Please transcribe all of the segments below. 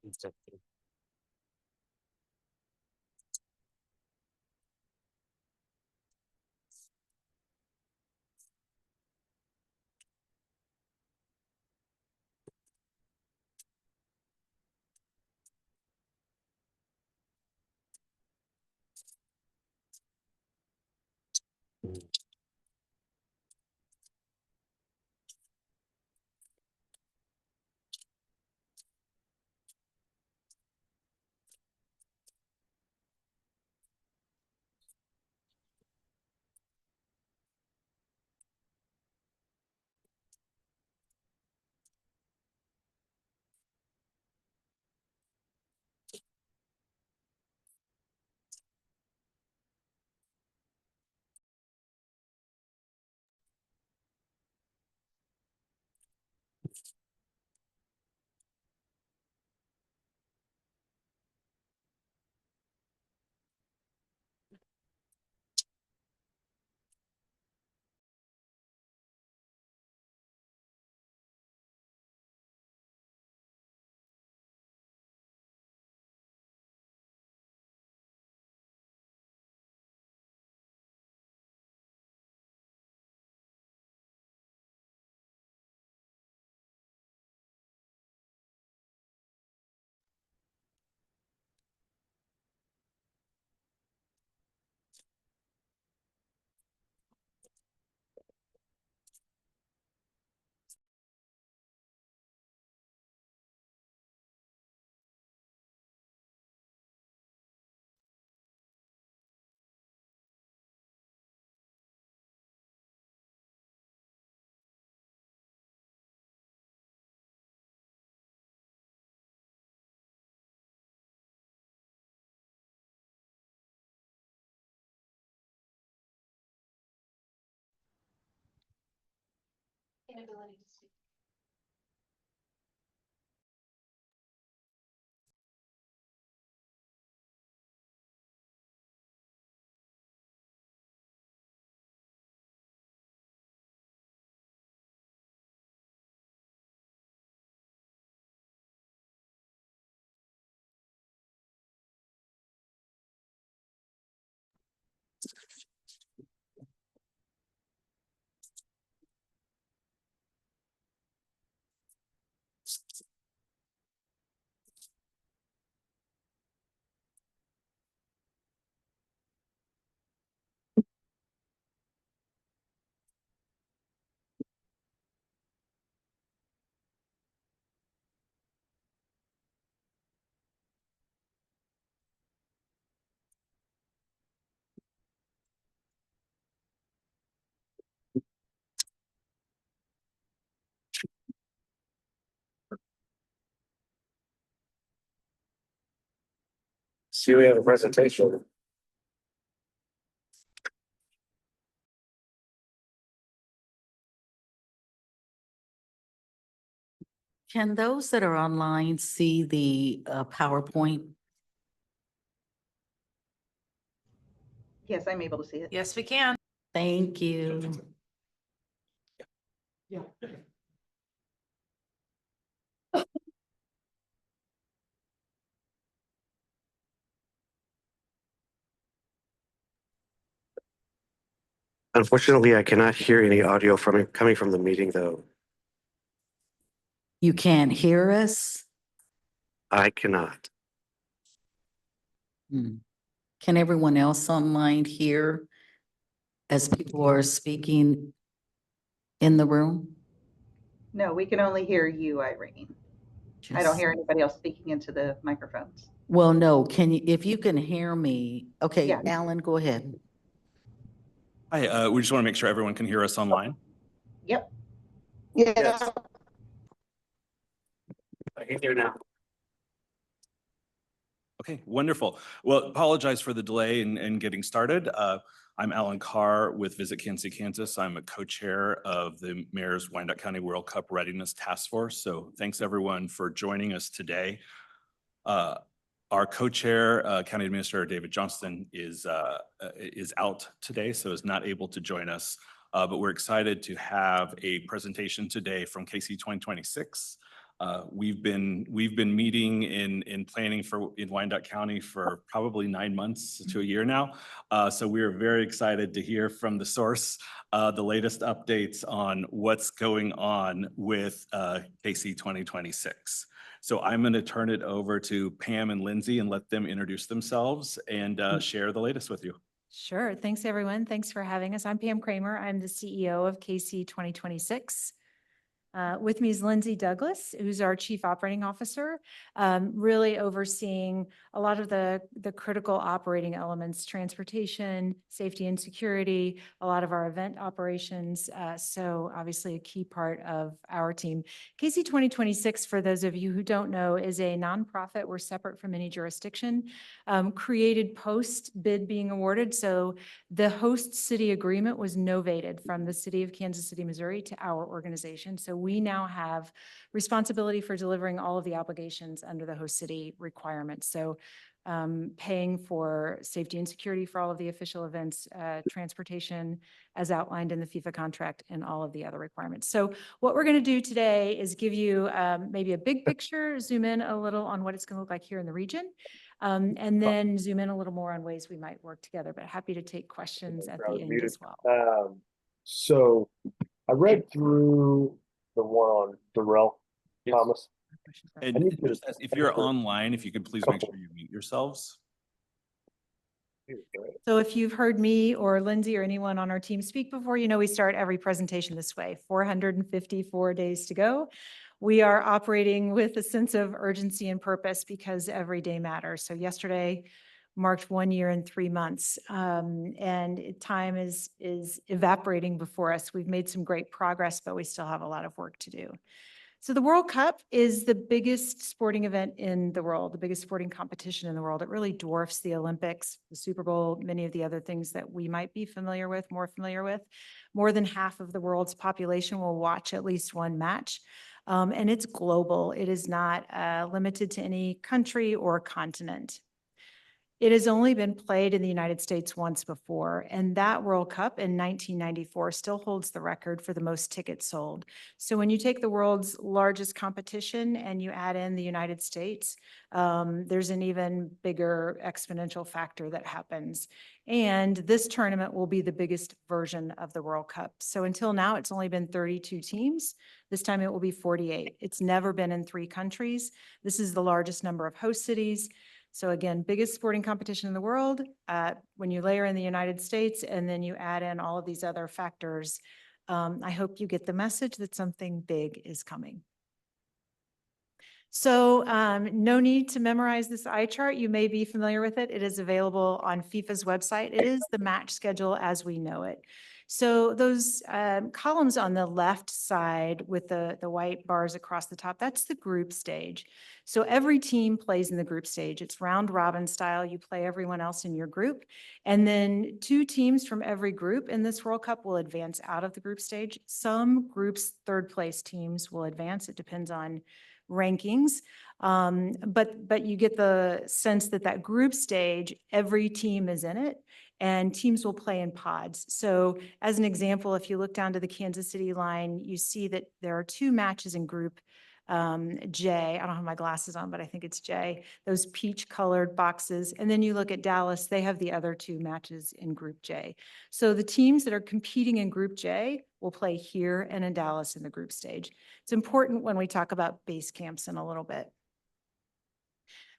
Exactly. Inability to speak. See, we have a presentation. Can those that are online see the PowerPoint? Yes, I'm able to see it. Yes, we can. Thank you. Unfortunately, I cannot hear any audio coming from the meeting, though. You can't hear us? I cannot. Hmm. Can everyone else online hear as people are speaking in the room? No, we can only hear you, Irene. I don't hear anybody else speaking into the microphones. Well, no, can you, if you can hear me, okay, Yeah. Alan, go ahead. Hi, we just want to make sure everyone can hear us online. Yep. Yes. I can hear now. Okay, wonderful. Well, apologize for the delay in getting started. I'm Alan Carr with Visit Kansas City, Kansas. I'm a co-chair of the Mayor's Wyandotte County World Cup Readiness Taskforce. So thanks everyone for joining us today. Our co-chair, County Administrator David Johnston, is out today, so is not able to join us. But we're excited to have a presentation today from KC 2026. We've been meeting in planning in Wyandotte County for probably 9 months to a year now. So we are very excited to hear from the source the latest updates on what's going on with KC 2026. So I'm going to turn it over to Pam and Lindsay and let them introduce themselves and share the latest with you. Sure. Thanks, everyone. Thanks for having us. I'm Pam Kramer. I'm the CEO of KC 2026. With me is Lindsay Douglas, who's our Chief Operating Officer, really overseeing a lot of the critical operating elements, transportation, safety and security, a lot of our event operations. So obviously a key part of our team. KC 2026, for those of you who don't know, is a nonprofit. We're separate from any jurisdiction, created post bid being awarded. So the host city agreement was novated from the city of Kansas City, Missouri to our organization. So we now have responsibility for delivering all of the obligations under the host city requirements. So paying for safety and security for all of the official events, transportation as outlined in the FIFA contract, and all of the other requirements. So what we're going to do today is give you maybe a big picture, zoom in a little on what it's going to look like here in the region, and then zoom in a little more on ways we might work together, but happy to take questions at the end as well. So I read through the one on Darrell Thomas. And just if you're online, if you could please make sure you mute yourselves. So if you've heard me or Lindsay or anyone on our team speak before, you know we start every presentation this way, 454 days to go. We are operating with a sense of urgency and purpose because every day matters. So yesterday marked 1 year and 3 months, and time is evaporating before us. We've made some great progress, but we still have a lot of work to do. So the World Cup is the biggest sporting event in the world, the biggest sporting competition in the world. It really dwarfs the Olympics, the Super Bowl, many of the other things that we might be more familiar with. More than half of the world's population will watch at least one match. And it's global. It is not limited to any country or continent. It has only been played in the United States once before, and that World Cup in 1994 still holds the record for the most tickets sold. So when you take the world's largest competition and you add in the United States, there's an even bigger exponential factor that happens. And this tournament will be the biggest version of the World Cup. So until now, it's only been 32 teams. This time it will be 48. It's never been in 3 countries. This is the largest number of host cities. So again, biggest sporting competition in the world. When you layer in the United States and then you add in all of these other factors, I hope you get the message that something big is coming. So no need to memorize this eye chart. You may be familiar with it. It is available on FIFA's website. It is the match schedule as we know it. So those columns on the left side with the white bars across the top, that's the group stage. So every team plays in the group stage. It's round robin style. You play everyone else in your group. And then 2 teams from every group in this World Cup will advance out of the group stage. Some groups, third place teams will advance. It depends on rankings. But you get the sense that that group stage, every team is in it. And teams will play in pods. So as an example, if you look down to the Kansas City line, you see that there are 2 matches in group J. I don't have my glasses on, but I think it's J, those peach colored boxes. And then you look at Dallas, they have the other 2 matches in group J. So the teams that are competing in group J will play here and in Dallas in the group stage. It's important when we talk about base camps in a little bit.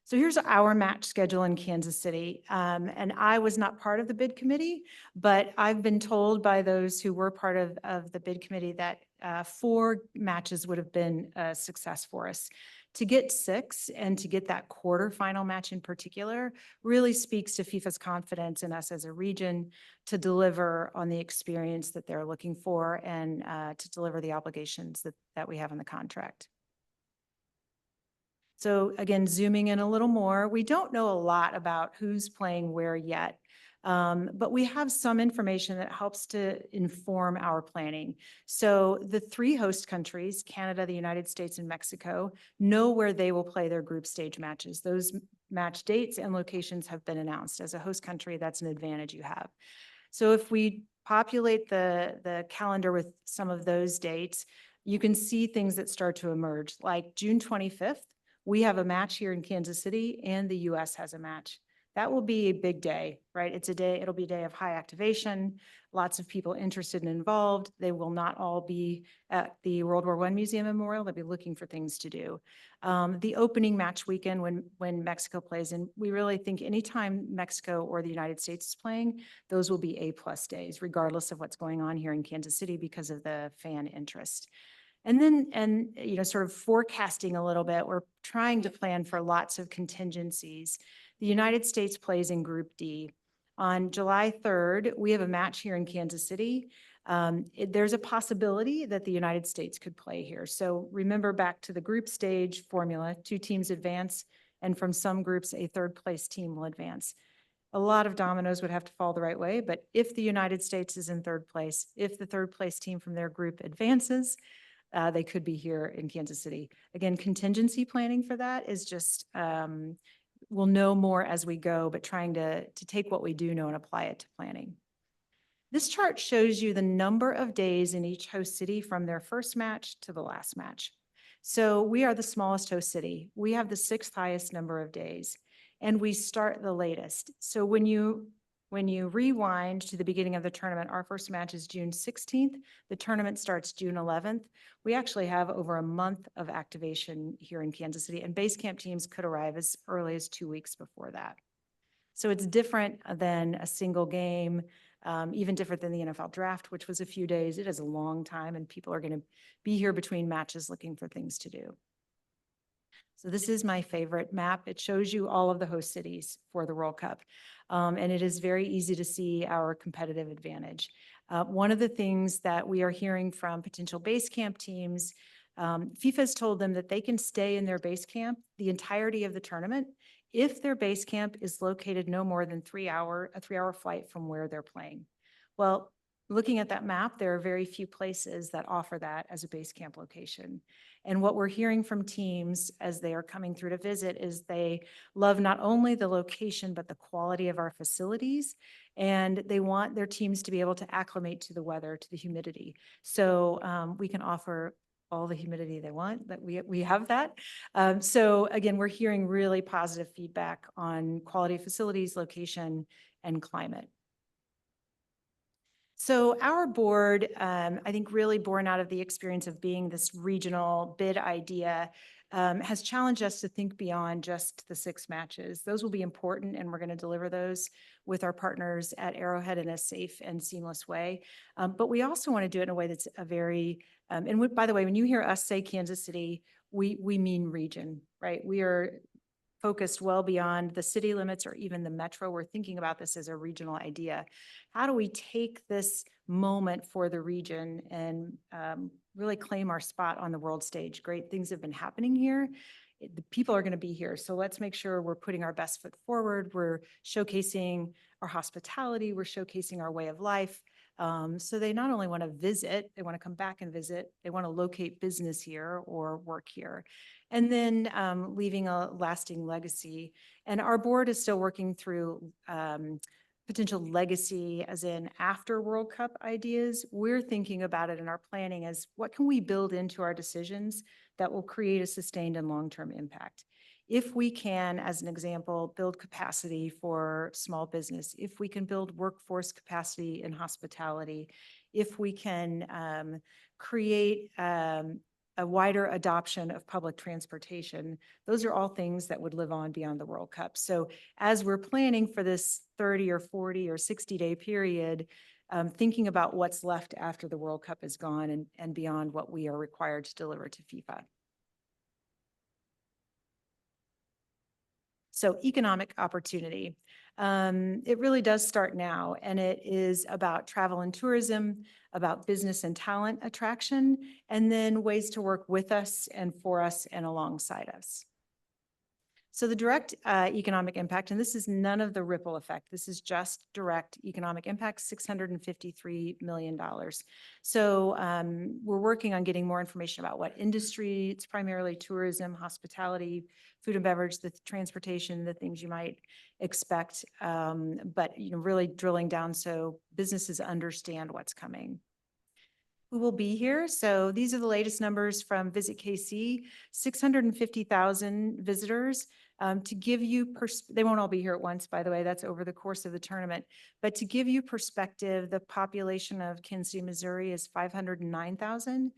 So here's our match schedule in Kansas City. And I was not part of the bid committee, but I've been told by those who were part of the bid committee that 4 matches would have been a success for us. To get 6 and to get that quarterfinal match in particular really speaks to FIFA's confidence in us as a region to deliver on the experience that they're looking for and to deliver the obligations that we have in the contract. So again, zooming in a little more, we don't know a lot about who's playing where yet, but we have some information that helps to inform our planning. So the 3 host countries, Canada, the United States, and Mexico, know where they will play their group stage matches. Those match dates and locations have been announced. As a host country, that's an advantage you have. So if we populate the calendar with some of those dates, you can see things that start to emerge, like June 25th, we have a match here in Kansas City and the US has a match. That will be a big day, right? It'll be a day of high activation, lots of people interested and involved. They will not all be at the World War I Museum Memorial. They'll be looking for things to do. The opening match weekend when Mexico plays, and we really think anytime Mexico or the United States is playing, those will be A+ days, regardless of what's going on here in Kansas City because of the fan interest. And then, sort of forecasting a little bit, we're trying to plan for lots of contingencies. The United States plays in Group D. On July 3rd, we have a match here in Kansas City. There's a possibility that the United States could play here. So remember back to the group stage formula, 2 teams advance, and from some groups, a 3rd place team will advance. A lot of dominoes would have to fall the right way, but if the United States is in 3rd place, if the 3rd place team from their group advances, they could be here in Kansas City. Again, contingency planning for that is just, we'll know more as we go, but trying to take what we do know and apply it to planning. This chart shows you the number of days in each host city from their first match to the last match. So we are the smallest host city. We have the 6th highest number of days, and we start the latest. So when you rewind to the beginning of the tournament, our first match is June 16th. The tournament starts June 11th. We actually have over a month of activation here in Kansas City, and base camp teams could arrive as early as 2 weeks before that. So it's different than a single game, even different than the NFL draft, which was a few days. It is a long time, and people are going to be here between matches looking for things to do. So this is my favorite map. It shows you all of the host cities for the World Cup. And it is very easy to see our competitive advantage. One of the things that we are hearing from potential base camp teams, FIFA has told them that they can stay in their base camp the entirety of the tournament if their base camp is located no more than a 3-hour flight from where they're playing. Well, looking at that map, there are very few places that offer that as a base camp location. And what we're hearing from teams as they are coming through to visit is they love not only the location, but the quality of our facilities. And they want their teams to be able to acclimate to the weather, to the humidity. So we can offer all the humidity they want, that we have that. So again, we're hearing really positive feedback on quality of facilities, location, and climate. So our board, I think really born out of the experience of being this regional bid idea, has challenged us to think beyond just the 6 matches. Those will be important, and we're going to deliver those with our partners at Arrowhead in a safe and seamless way. But we also want to do it in a way that's a very, by the way, when you hear us say Kansas City, we mean region, right? We are focused well beyond the city limits or even the metro. We're thinking about this as a regional idea. How do we take this moment for the region and really claim our spot on the world stage? Great things have been happening here. The people are going to be here. So let's make sure we're putting our best foot forward. We're showcasing our hospitality. We're showcasing our way of life. So they not only want to visit, they want to come back and visit, they want to locate business here or work here. And then leaving a lasting legacy. And our board is still working through potential legacy as in after World Cup ideas. We're thinking about it in our planning as what can we build into our decisions that will create a sustained and long-term impact. If we can, as an example, build capacity for small business, if we can build workforce capacity in hospitality, if we can create a wider adoption of public transportation, those are all things that would live on beyond the World Cup. So as we're planning for this 30 or 40 or 60-day period, thinking about what's left after the World Cup is gone and beyond what we are required to deliver to FIFA. So economic opportunity. It really does start now, and it is about travel and tourism, about business and talent attraction, and then ways to work with us and for us and alongside us. So the direct economic impact, and this is none of the ripple effect, this is just direct economic impact, $653 million. So we're working on getting more information about what industry, it's primarily tourism, hospitality, food and beverage, the transportation, the things you might expect, but really drilling down so businesses understand what's coming. who will be here. So these are the latest numbers from Visit KC, 650,000 visitors. To give you, they won't all be here at once, by the way, that's over the course of the tournament. But to give you perspective, the population of Kansas City, Missouri is 509,000.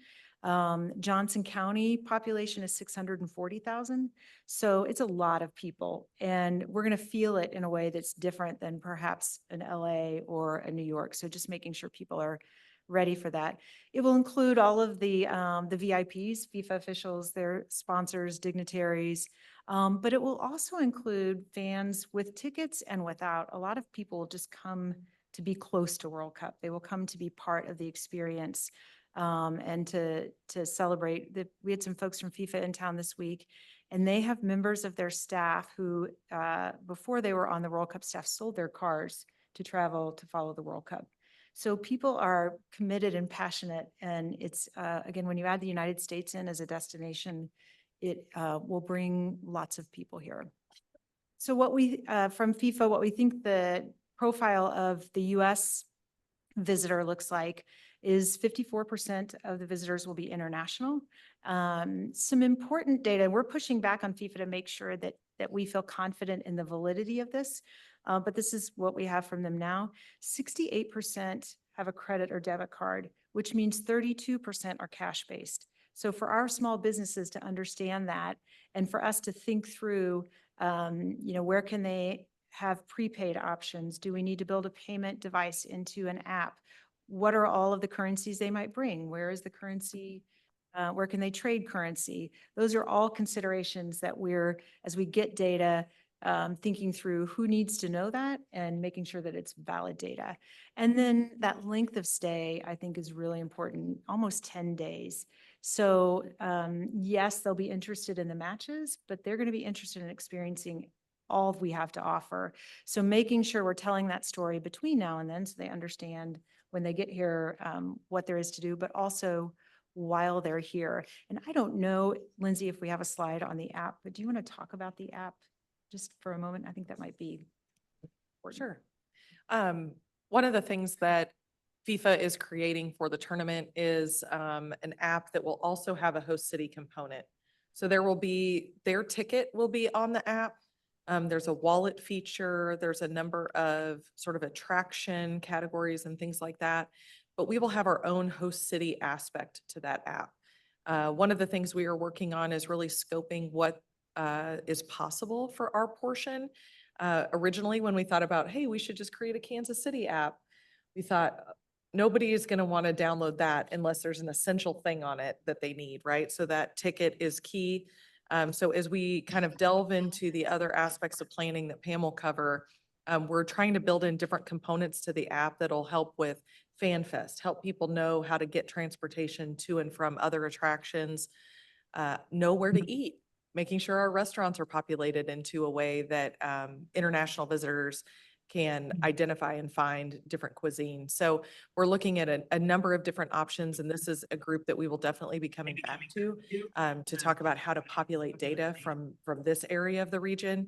Johnson County population is 640,000. So it's a lot of people, and we're going to feel it in a way that's different than perhaps an LA or a New York. So just making sure people are ready for that. It will include all of the VIPs, FIFA officials, their sponsors, dignitaries, but it will also include fans with tickets and without. A lot of people will just come to be close to World Cup. They will come to be part of the experience and to celebrate. We had some folks from FIFA in town this week, and they have members of their staff who, before they were on the World Cup staff, sold their cars to travel to follow the World Cup. So people are committed and passionate, and it's, again, when you add the United States in as a destination, it will bring lots of people here. So what we, from FIFA, what we think the profile of the US visitor looks like is 54% of the visitors will be international. Some important data, we're pushing back on FIFA to make sure that we feel confident in the validity of this. But this is what we have from them now. 68% have a credit or debit card, which means 32% are cash-based. So for our small businesses to understand that, and for us to think through, where can they have prepaid options? Do we need to build a payment device into an app? What are all of the currencies they might bring? Where is the currency? Where can they trade currency? Those are all considerations that we're, as we get data, thinking through who needs to know that and making sure that it's valid data. And then that length of stay, I think, is really important, almost 10 days. So yes, they'll be interested in the matches, but they're going to be interested in experiencing all we have to offer. So making sure we're telling that story between now and then so they understand when they get here what there is to do, but also while they're here. And I don't know, Lindsay, if we have a slide on the app, but do you want to talk about the app just for a moment? I think that might be important. Sure. One of the things that FIFA is creating for the tournament is an app that will also have a host city component. So there will be, their ticket will be on the app. There's a wallet feature. There's a number of sort of attraction categories and things like that. But we will have our own host city aspect to that app. One of the things we are working on is really scoping what is possible for our portion. Originally, when we thought about, hey, we should just create a Kansas City app, we thought nobody is going to want to download that unless there's an essential thing on it that they need, right? So that ticket is key. So as we kind of delve into the other aspects of planning that Pam will cover, we're trying to build in different components to the app that'll help with FanFest, help people know how to get transportation to and from other attractions, know where to eat, making sure our restaurants are populated into a way that international visitors can identify and find different cuisine. So we're looking at a number of different options, and this is a group that we will definitely be coming back to talk about how to populate data from this area of the region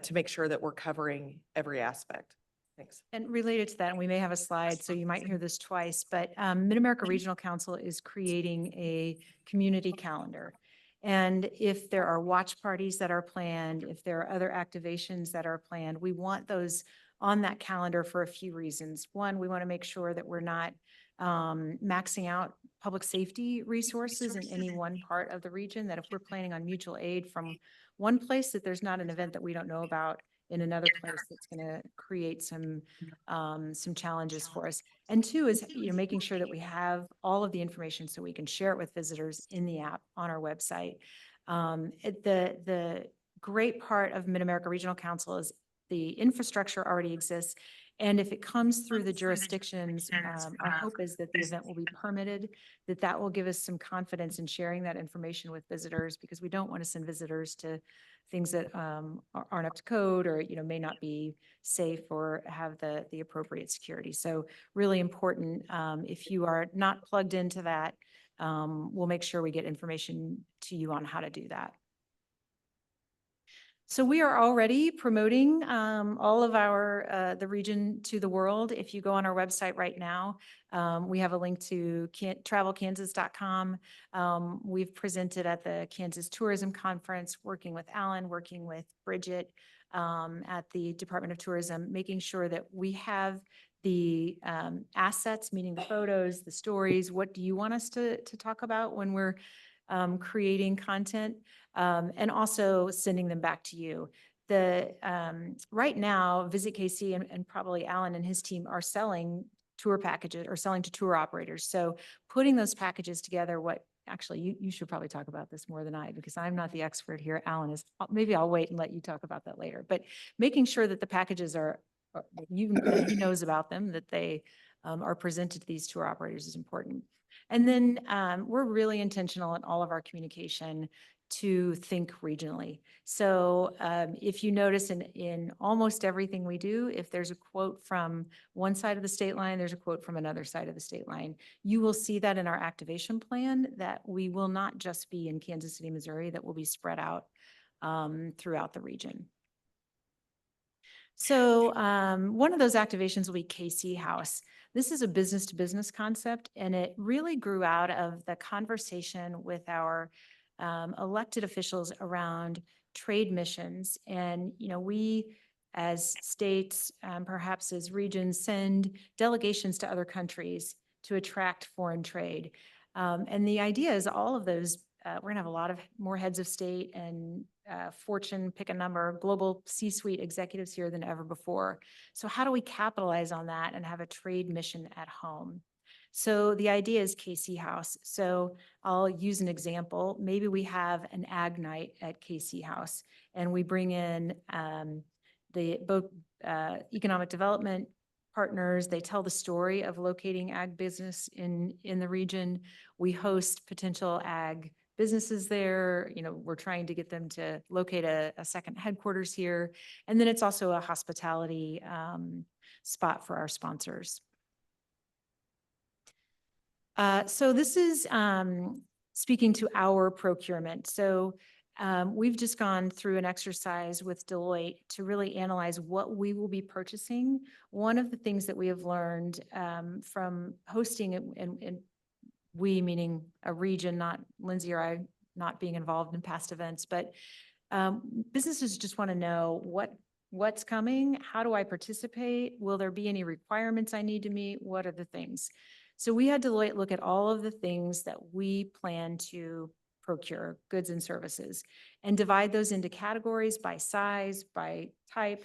to make sure that we're covering every aspect. Thanks. And related to that, and we may have a slide, so you might hear this twice, but Mid-America Regional Council is creating a community calendar. And if there are watch parties that are planned, if there are other activations that are planned, we want those on that calendar for a few reasons. One, we want to make sure that we're not maxing out public safety resources in any one part of the region, that if we're planning on mutual aid from one place, that there's not an event that we don't know about in another place that's going to create some challenges for us. And two is, making sure that we have all of the information so we can share it with visitors in the app on our website. The great part of Mid-America Regional Council is the infrastructure already exists. And if it comes through the jurisdictions, our hope is that the event will be permitted, that will give us some confidence in sharing that information with visitors, because we don't want to send visitors to things that aren't up to code or may not be safe or have the appropriate security. So really important. If you are not plugged into that, we'll make sure we get information to you on how to do that. So we are already promoting all of our, the region to the world. If you go on our website right now, we have a link to travelkansas.com. We've presented at the Kansas Tourism Conference, working with Alan, working with Bridget at the Department of Tourism, making sure that we have the assets, meaning the photos, the stories. What do you want us to talk about when we're creating content? And also sending them back to you. Right now, Visit KC and probably Alan and his team are selling tour packages or selling to tour operators. So putting those packages together, actually, you should probably talk about this more than I, because I'm not the expert here. Alan is. Maybe I'll wait and let you talk about that later. But making sure that the packages that he knows about them, that they are presented to these tour operators is important. And then we're really intentional in all of our communication to think regionally. So if you notice in almost everything we do, if there's a quote from one side of the state line, there's a quote from another side of the state line. You will see that in our activation plan, that we will not just be in Kansas City, Missouri, that will be spread out throughout the region. So one of those activations will be KC House. This is a business to business concept, and it really grew out of the conversation with our elected officials around trade missions. And, we as states, perhaps as regions, send delegations to other countries to attract foreign trade. And the idea is all of those, we're gonna have a lot of more heads of state and Fortune, pick a number, global C-suite executives here than ever before. So how do we capitalize on that and have a trade mission at home? So the idea is KC House. So I'll use an example. Maybe we have an ag night at KC House, and we bring in both economic development partners. They tell the story of locating ag business in the region. We host potential ag businesses there. We're trying to get them to locate a second headquarters here. And then it's also a hospitality spot for our sponsors. So this is speaking to our procurement. So we've just gone through an exercise with Deloitte to really analyze what we will be purchasing. One of the things that we have learned from hosting and we, meaning a region, not Lindsay or I, not being involved in past events, but businesses just want to know what's coming, how do I participate, will there be any requirements I need to meet, what are the things? So we had Deloitte look at all of the things that we plan to procure, goods and services, and divide those into categories by size, by type,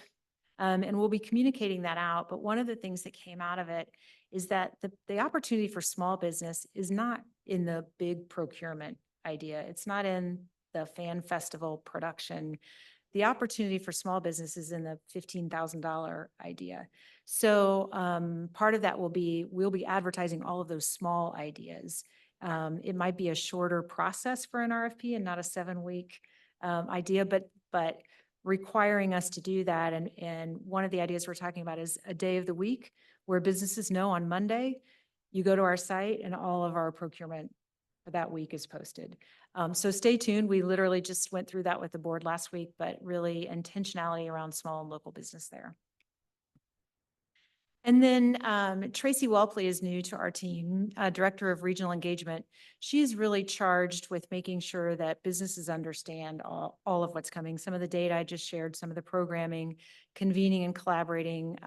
and we'll be communicating that out. But one of the things that came out of it is that the opportunity for small business is not in the big procurement idea. It's not in the fan festival production. The opportunity for small business is in the $15,000 idea. So part of that will be, we'll be advertising all of those small ideas. It might be a shorter process for an RFP and not a 7-week idea, but requiring us to do that. And one of the ideas we're talking about is a day of the week where businesses know on Monday, you go to our site and all of our procurement for that week is posted. So stay tuned. We literally just went through that with the board last week, but really intentionality around small and local business there. And then Tracy Walpley is new to our team, Director of Regional Engagement. She's really charged with making sure that businesses understand all of what's coming. Some of the data I just shared, some of the programming, convening and collaborating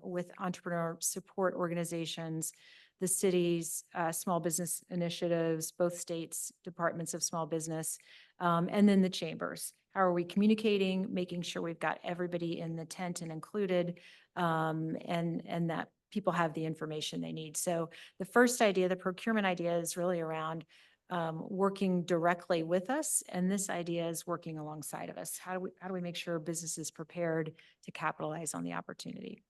with entrepreneur support organizations, the city's small business initiatives, both states' departments of small business, and then the chambers. How are we communicating, making sure we've got everybody in the tent and included, and that people have the information they need. So the first idea, the procurement idea, is really around working directly with us, and this idea is working alongside of us. How do we make sure business is prepared to capitalize on the opportunity?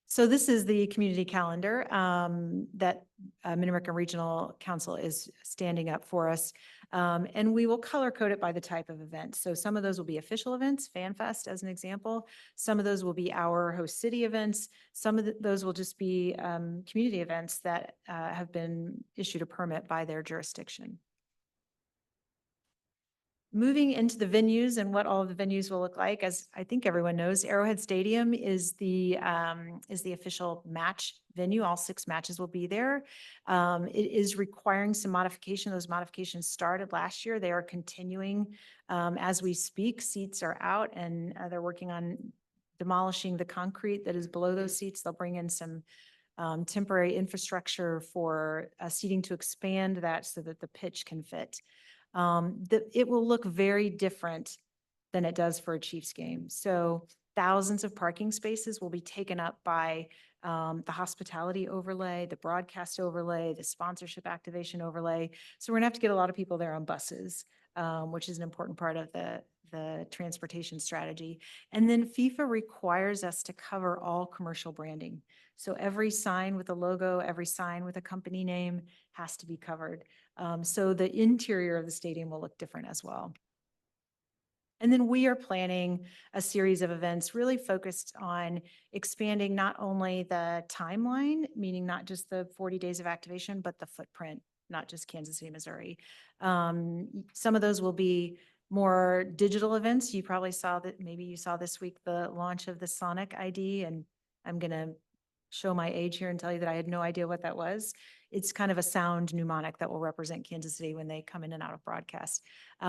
So this is the community calendar that Mid-American Regional Council is standing up for us. And we will color code it by the type of event. So some of those will be official events, FanFest as an example. Some of those will be our host city events. Some of those will just be community events that have been issued a permit by their jurisdiction. Moving into the venues and what all of the venues will look like, as I think everyone knows, Arrowhead Stadium is the official match venue. All 6 matches will be there. It is requiring some modification. Those modifications started last year. They are continuing as we speak. Seats are out and they're working on demolishing the concrete that is below those seats. They'll bring in some temporary infrastructure for seating to expand that so that the pitch can fit. It will look very different than it does for a Chiefs game. So thousands of parking spaces will be taken up by the hospitality overlay, the broadcast overlay, the sponsorship activation overlay. So we're gonna have to get a lot of people there on buses, which is an important part of the transportation strategy. And then FIFA requires us to cover all commercial branding. So every sign with a logo, every sign with a company name has to be covered. So the interior of the stadium will look different as well. And then we are planning a series of events really focused on expanding not only the timeline, meaning not just the 40 days of activation, but the footprint, not just Kansas City, Missouri. Some of those will be more digital events. You probably saw that, maybe you saw this week, the launch of the Sonic ID, and I'm gonna show my age here and tell you that I had no idea what that was. It's kind of a sound mnemonic that will represent Kansas City when they come in and out of broadcast.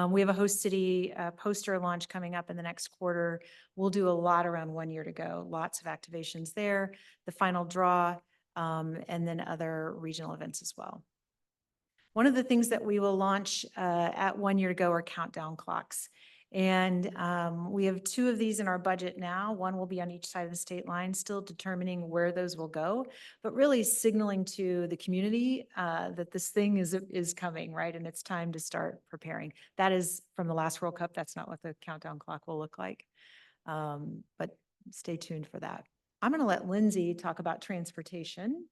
We have a host city poster launch coming up in the next quarter. We'll do a lot around 1 year to go. Lots of activations there, the final draw, and then other regional events as well. One of the things that we will launch at 1 year to go are countdown clocks. And we have 2 of these in our budget now. One will be on each side of the state line, still determining where those will go, but really signaling to the community that this thing is coming, right? And it's time to start preparing. That is from the last World Cup. That's not what the countdown clock will look like. But stay tuned for that. I'm going to let Lindsay talk about transportation.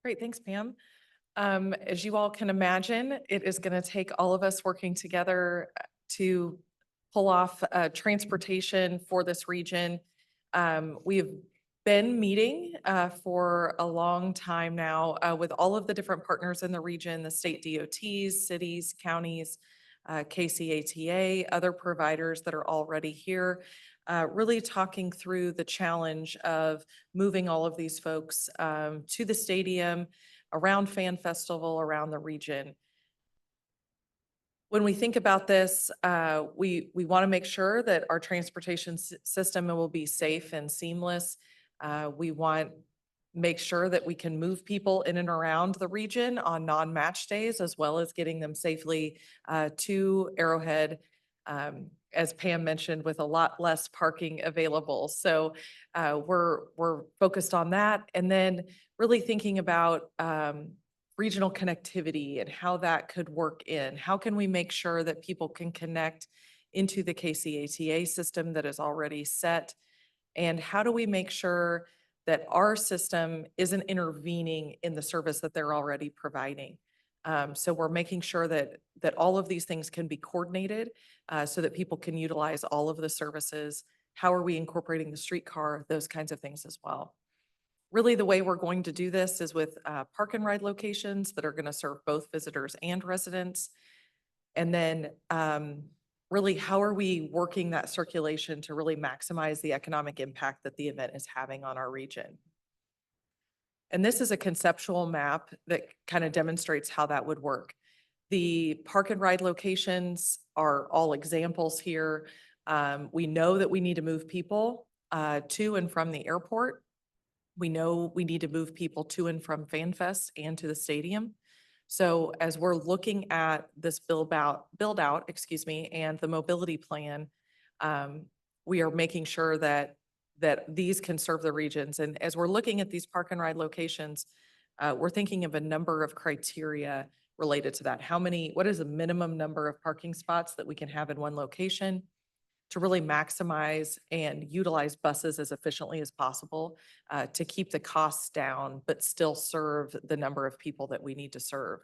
Great, thanks, Pam. As you all can imagine, it is going to take all of us working together to pull off transportation for this region. We have been meeting for a long time now with all of the different partners in the region, the state DOTs, cities, counties, KCATA, other providers that are already here, really talking through the challenge of moving all of these folks to the stadium, around Fan Festival, around the region. When we think about this, we want to make sure that our transportation system will be safe and seamless. We want make sure that we can move people in and around the region on non-match days, as well as getting them safely to Arrowhead, as Pam mentioned, with a lot less parking available. So we're focused on that. And then really thinking about regional connectivity and how that could work in. How can we make sure that people can connect into the KCATA system that is already set? And how do we make sure that our system isn't intervening in the service that they're already providing? So we're making sure that all of these things can be coordinated so that people can utilize all of the services. How are we incorporating the streetcar? Those kinds of things as well. Really, the way we're going to do this is with park and ride locations that are going to serve both visitors and residents. And then really, how are we working that circulation to really maximize the economic impact that the event is having on our region? And this is a conceptual map that kind of demonstrates how that would work. The park and ride locations are all examples here. We know that we need to move people to and from the airport. We know we need to move people to and from FanFest and to the stadium. So as we're looking at this build out, and the mobility plan, we are making sure that these can serve the regions. And as we're looking at these park and ride locations, we're thinking of a number of criteria related to that. What is the minimum number of parking spots that we can have in one location to really maximize and utilize buses as efficiently as possible to keep the costs down, but still serve the number of people that we need to serve.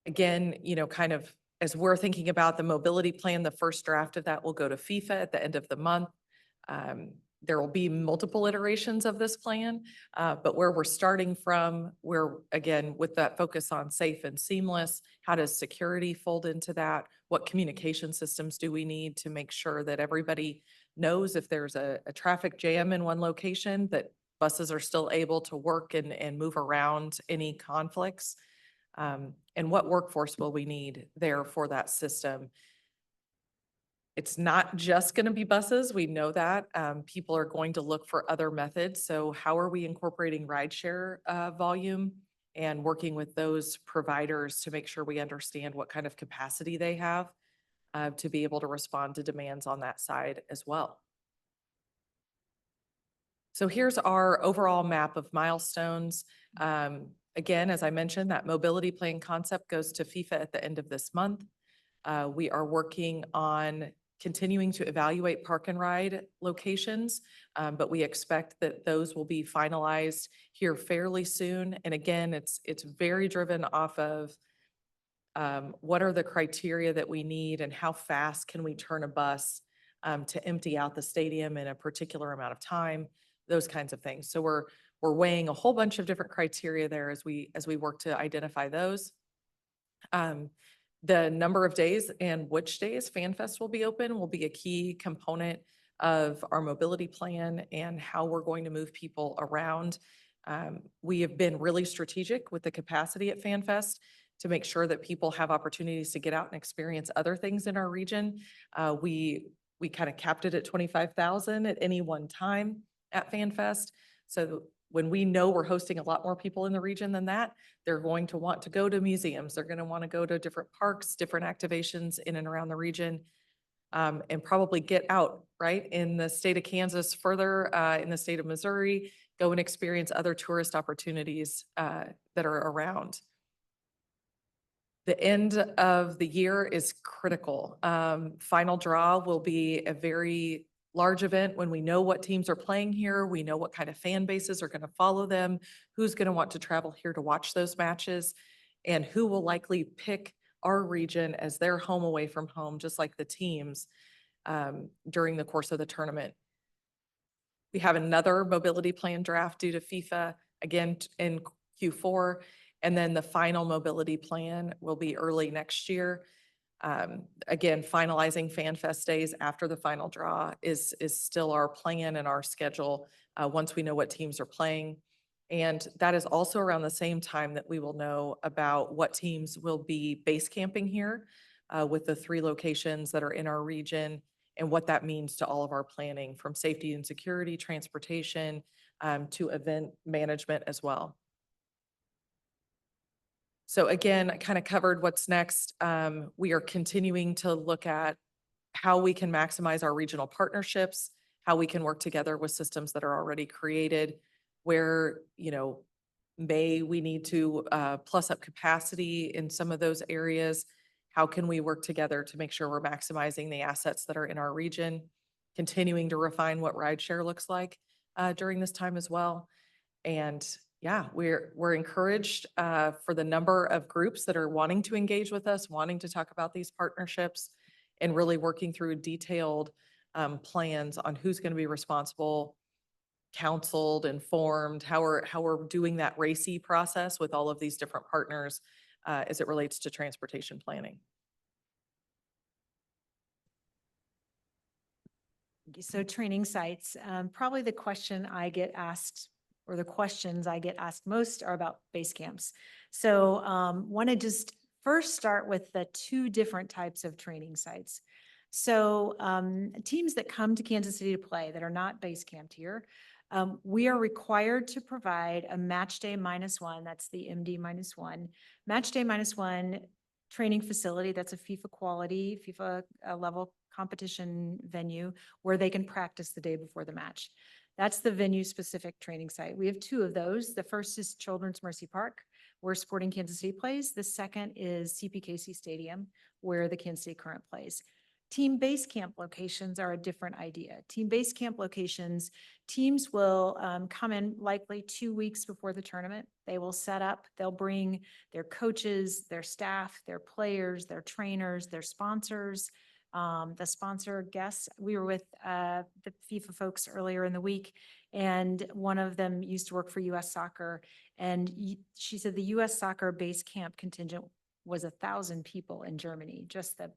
Again, kind of as we're thinking about the mobility plan, the first draft of that will go to FIFA at the end of the month. There will be multiple iterations of this plan, but where we're starting from, where again, with that focus on safe and seamless, how does security fold into that? What communication systems do we need to make sure that everybody knows if there's a traffic jam in one location, that buses are still able to work and move around any conflicts? And what workforce will we need there for that system? It's not just going to be buses. We know that. People are going to look for other methods. So how are we incorporating rideshare volume and working with those providers to make sure we understand what kind of capacity they have to be able to respond to demands on that side as well. So here's our overall map of milestones. Again, as I mentioned, that mobility plan concept goes to FIFA at the end of this month. We are working on continuing to evaluate park and ride locations, but we expect that those will be finalized here fairly soon. And again, it's very driven off of what are the criteria that we need and how fast can we turn a bus to empty out the stadium in a particular amount of time, those kinds of things. So we're weighing a whole bunch of different criteria there as we work to identify those. The number of days and which days FanFest will be open will be a key component of our mobility plan and how we're going to move people around. We have been really strategic with the capacity at FanFest to make sure that people have opportunities to get out and experience other things in our region. We kind of capped it at 25,000 at any one time at FanFest. So when we know we're hosting a lot more people in the region than that, they're going to want to go to museums. They're going to want to go to different parks, different activations in and around the region, and probably get out, right? In the state of Kansas, further in the state of Missouri, go and experience other tourist opportunities that are around. The end of the year is critical. Final draw will be a very large event when we know what teams are playing here. We know what kind of fan bases are going to follow them, who's going to want to travel here to watch those matches, and who will likely pick our region as their home away from home, just like the teams during the course of the tournament. We have another mobility plan draft due to FIFA again in Q4, and then the final mobility plan will be early next year. Again, finalizing FanFest days after the final draw is still our plan and our schedule once we know what teams are playing. And that is also around the same time that we will know about what teams will be base camping here with the 3 locations that are in our region and what that means to all of our planning, from safety and security, transportation, to event management as well. So again, I kind of covered what's next. We are continuing to look at how we can maximize our regional partnerships, how we can work together with systems that are already created, where, may we need to plus up capacity in some of those areas. How can we work together to make sure we're maximizing the assets that are in our region, continuing to refine what rideshare looks like during this time as well. And yeah, we're encouraged for the number of groups that are wanting to engage with us, wanting to talk about these partnerships, and really working through detailed plans on who's going to be responsible, counseled, informed, how we're doing that RACI process with all of these different partners as it relates to transportation planning. So training sites, probably the question I get asked, or the questions I get asked most, are about base camps. So want to just first start with the 2 different types of training sites. So teams that come to Kansas City to play that are not base camped here, we are required to provide a match day -1, that's the MD -1, match day -1 training facility. That's a FIFA quality, FIFA level competition venue where they can practice the day before the match. That's the venue-specific training site. We have 2 of those. The first is Children's Mercy Park, where Sporting Kansas City plays. The second is CPKC Stadium, where the Kansas City Current plays. Team base camp locations are a different idea. Team base camp locations, teams will come in likely 2 weeks before the tournament. They will set up, they'll bring their coaches, their staff, their players, their trainers, their sponsors, the sponsor guests. We were with the FIFA folks earlier in the week, and one of them used to work for US Soccer. And she said the US Soccer base camp contingent was 1,000 people in Germany, just the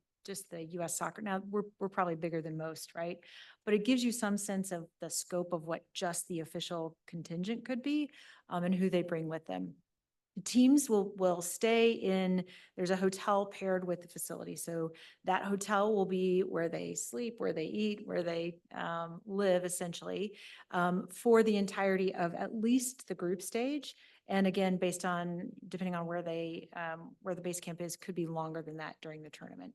US Soccer. Now, we're probably bigger than most, right? But it gives you some sense of the scope of what just the official contingent could be, and who they bring with them. The teams will stay in, there's a hotel paired with the facility. So that hotel will be where they sleep, where they eat, where they live essentially, for the entirety of at least the group stage. And again, based on, depending on where the base camp is, could be longer than that during the tournament.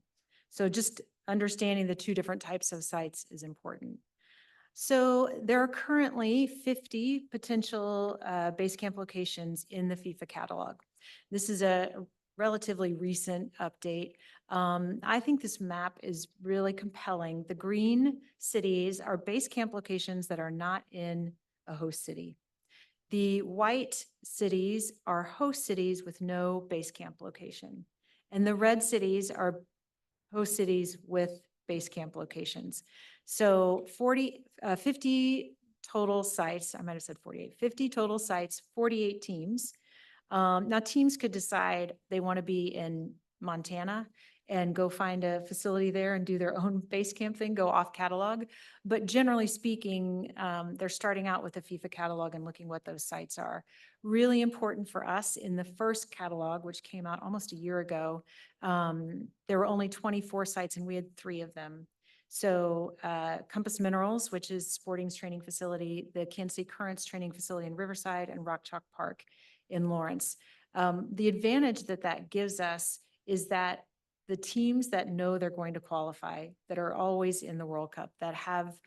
So just understanding the two different types of sites is important. So there are currently 50 potential base camp locations in the FIFA catalog. This is a relatively recent update. I think this map is really compelling. The green cities are base camp locations that are not in a host city. The white cities are host cities with no base camp location. And the red cities are host cities with base camp locations. So 50 total sites, I might have said 48, 50 total sites, 48 teams. Now teams could decide they want to be in Montana and go find a facility there and do their own base camp thing, go off catalog. But generally speaking, they're starting out with the FIFA catalog and looking what those sites are. Really important for us in the first catalog, which came out almost a year ago, there were only 24 sites and we had 3 of them. So Compass Minerals, which is Sporting's training facility, the Kansas City Currents training facility in Riverside, and Rock Chalk Park in Lawrence. The advantage that gives us is that the teams that know they're going to qualify, that are always in the World Cup, that have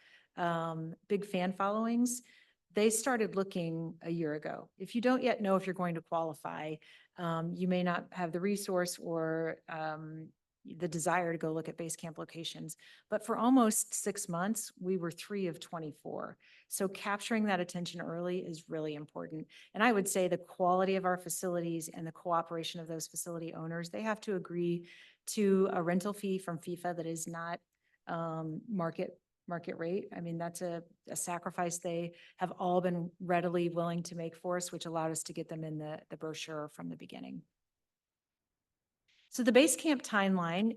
big fan followings, they started looking a year ago. If you don't yet know if you're going to qualify, you may not have the resource or the desire to go look at base camp locations. But for almost 6 months, we were 3 of 24. So capturing that attention early is really important. And I would say the quality of our facilities and the cooperation of those facility owners, they have to agree to a rental fee from FIFA that is not market rate. I mean, that's a sacrifice they have all been readily willing to make for us, which allowed us to get them in the brochure from the beginning. So the base camp timeline,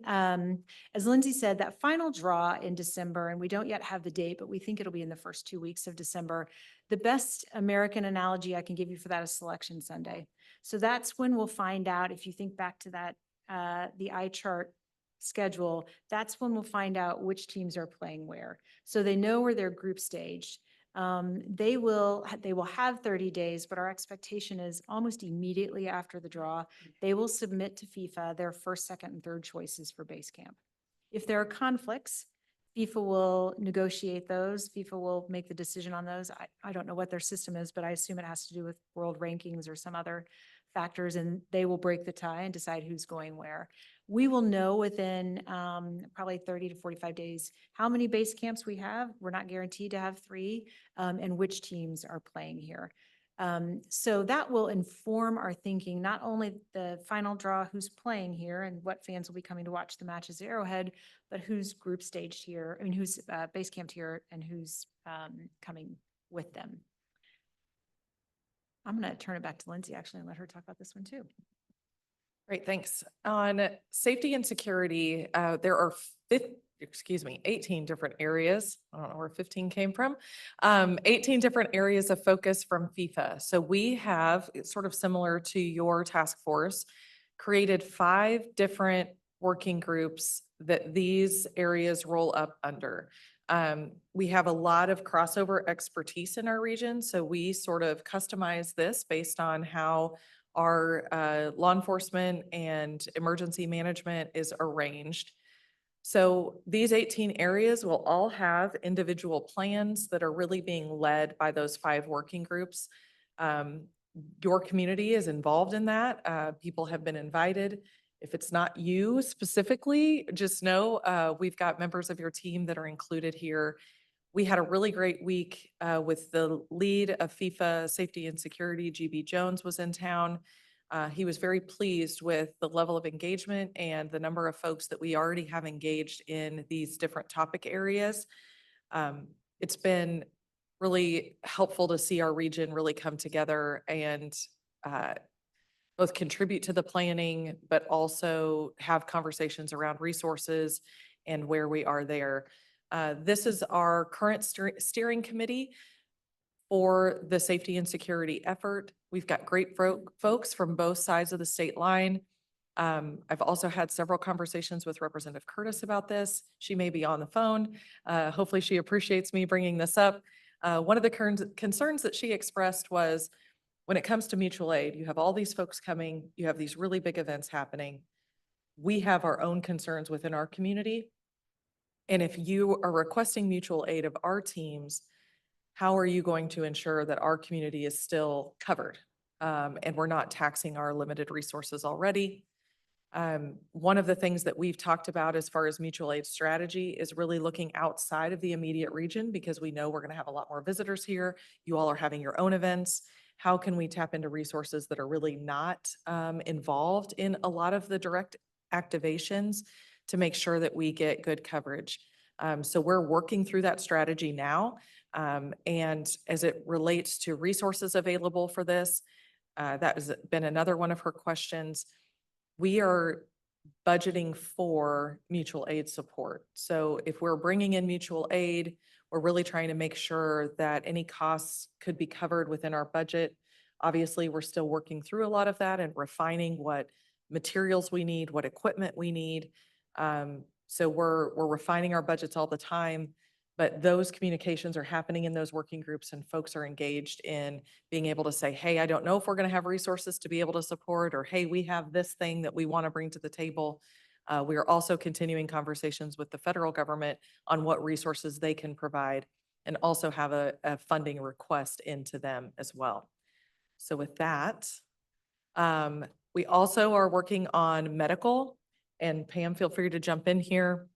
as Lindsay said, that final draw in December, and we don't yet have the date, but we think it'll be in the first 2 weeks of December. The best American analogy I can give you for that is Selection Sunday. So that's when we'll find out, if you think back to that, the eye chart schedule, that's when we'll find out which teams are playing where. So they know where they're group staged. They will have 30 days, but our expectation is almost immediately after the draw, they will submit to FIFA their first, second, and third choices for base camp. If there are conflicts, FIFA will negotiate those. FIFA will make the decision on those. I don't know what their system is, but I assume it has to do with world rankings or some other factors, and they will break the tie and decide who's going where. We will know within probably 30 to 45 days how many base camps we have. We're not guaranteed to have 3, and which teams are playing here. So that will inform our thinking, not only the final draw, who's playing here and what fans will be coming to watch the matches at Arrowhead, but who's group staged here, and who's base camped here, and who's coming with them. I'm going to turn it back to Lindsay actually and let her talk about this one too. Great, thanks. On safety and security, there are 18 different areas. I don't know where 15 came from. 18 different areas of focus from FIFA. So we have, it's sort of similar to your task force, created 5 different working groups that these areas roll up under. We have a lot of crossover expertise in our region, so we sort of customize this based on how our law enforcement and emergency management is arranged. So these 18 areas will all have individual plans that are really being led by those 5 working groups. Your community is involved in that. People have been invited. If it's not you specifically, just know we've got members of your team that are included here. We had a really great week with the lead of FIFA Safety and Security, GB Jones was in town. He was very pleased with the level of engagement and the number of folks that we already have engaged in these different topic areas. It's been really helpful to see our region really come together and both contribute to the planning, but also have conversations around resources and where we are there. This is our current steering committee for the safety and security effort. We've got great folks from both sides of the state line. I've also had several conversations with Representative Curtis about this. She may be on the phone. Hopefully she appreciates me bringing this up. One of the concerns that she expressed was, when it comes to mutual aid, you have all these folks coming, you have these really big events happening. We have our own concerns within our community. And if you are requesting mutual aid of our teams, how are you going to ensure that our community is still covered? And we're not taxing our limited resources already. One of the things that we've talked about as far as mutual aid strategy is really looking outside of the immediate region, because we know we're going to have a lot more visitors here. You all are having your own events. How can we tap into resources that are really not involved in a lot of the direct activations to make sure that we get good coverage? So we're working through that strategy now. And as it relates to resources available for this, that has been another one of her questions. We are budgeting for mutual aid support. So if we're bringing in mutual aid, we're really trying to make sure that any costs could be covered within our budget. Obviously, we're still working through a lot of that and refining what materials we need, what equipment we need. So we're refining our budgets all the time, but those communications are happening in those working groups, and folks are engaged in being able to say, hey, I don't know if we're going to have resources to be able to support, or hey, we have this thing that we want to bring to the table. We are also continuing conversations with the federal government on what resources they can provide, and also have a funding request into them as well. So with that, we also are working on medical, and Pam, feel free to jump in here.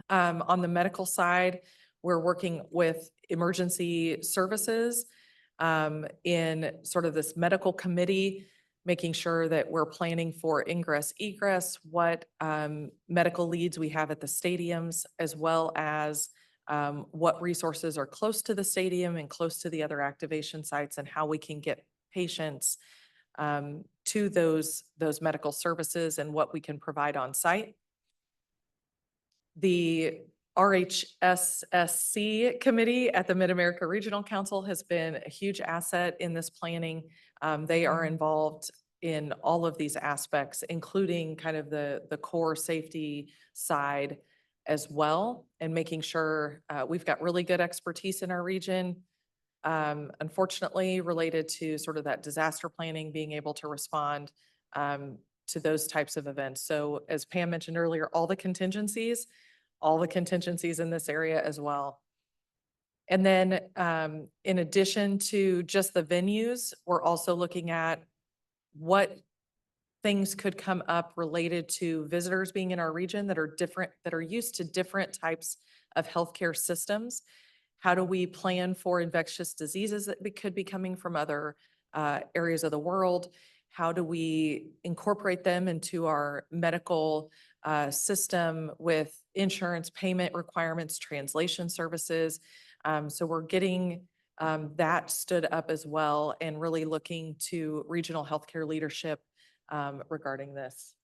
On the medical side, we're working with emergency services in sort of this medical committee, making sure that we're planning for ingress, egress, what medical leads we have at the stadiums, as well as what resources are close to the stadium and close to the other activation sites, and how we can get patients to those medical services and what we can provide on site. The RHSSC committee at the Mid-America Regional Council has been a huge asset in this planning. They are involved in all of these aspects, including kind of the core safety side as well, and making sure we've got really good expertise in our region. Unfortunately, related to sort of that disaster planning, being able to respond to those types of events. So as Pam mentioned earlier, all the contingencies in this area as well. And then in addition to just the venues, we're also looking at what things could come up related to visitors being in our region that are different, that are used to different types of healthcare systems. How do we plan for infectious diseases that could be coming from other areas of the world? How do we incorporate them into our medical system with insurance payment requirements, translation services? So we're getting that stood up as well, and really looking to regional healthcare leadership regarding this.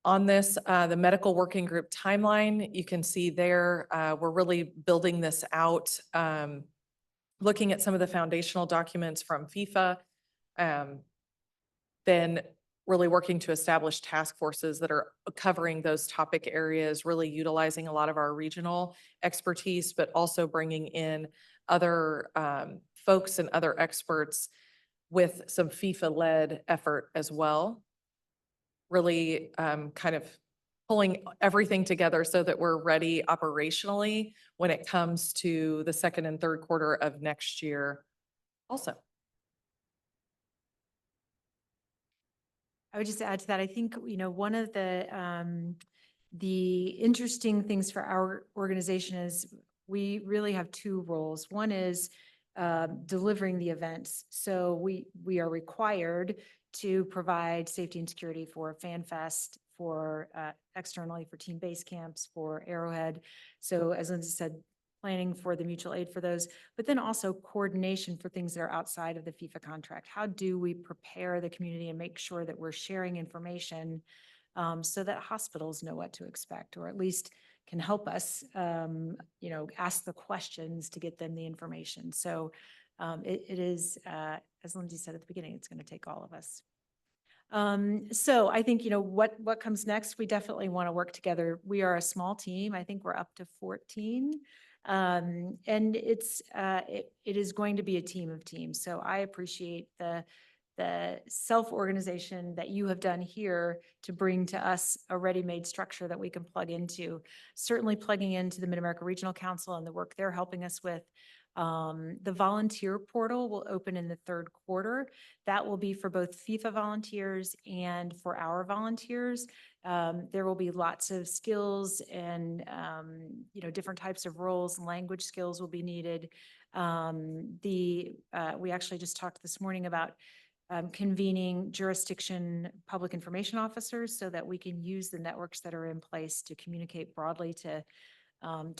On this, the medical working group timeline, you can see there, we're really building this out, looking at some of the foundational documents from FIFA, then really working to establish task forces that are covering those topic areas, really utilizing a lot of our regional expertise, but also bringing in other folks and other experts with some FIFA-led effort as well. Really kind of pulling everything together so that we're ready operationally when it comes to the second and third quarter of next year also. I would just add to that, I think, one of the interesting things for our organization is we really have two roles. One is delivering the events. So we are required to provide safety and security for FanFest, for externally for team base camps, for Arrowhead. So as Lindsay said, planning for the mutual aid for those, but then also coordination for things that are outside of the FIFA contract. How do we prepare the community and make sure that we're sharing information so that hospitals know what to expect, or at least can help us, ask the questions to get them the information. So it is, as Lindsay said at the beginning, it's going to take all of us. So I think, what comes next, we definitely want to work together. We are a small team. I think we're up to 14. And it is going to be a team of teams. So I appreciate the self-organization that you have done here to bring to us a ready-made structure that we can plug into. Certainly plugging into the Mid-America Regional Council and the work they're helping us with. The volunteer portal will open in the third quarter. That will be for both FIFA volunteers and for our volunteers. There will be lots of skills and, different types of roles and language skills will be needed. We actually just talked this morning about convening jurisdiction public information officers so that we can use the networks that are in place to communicate broadly to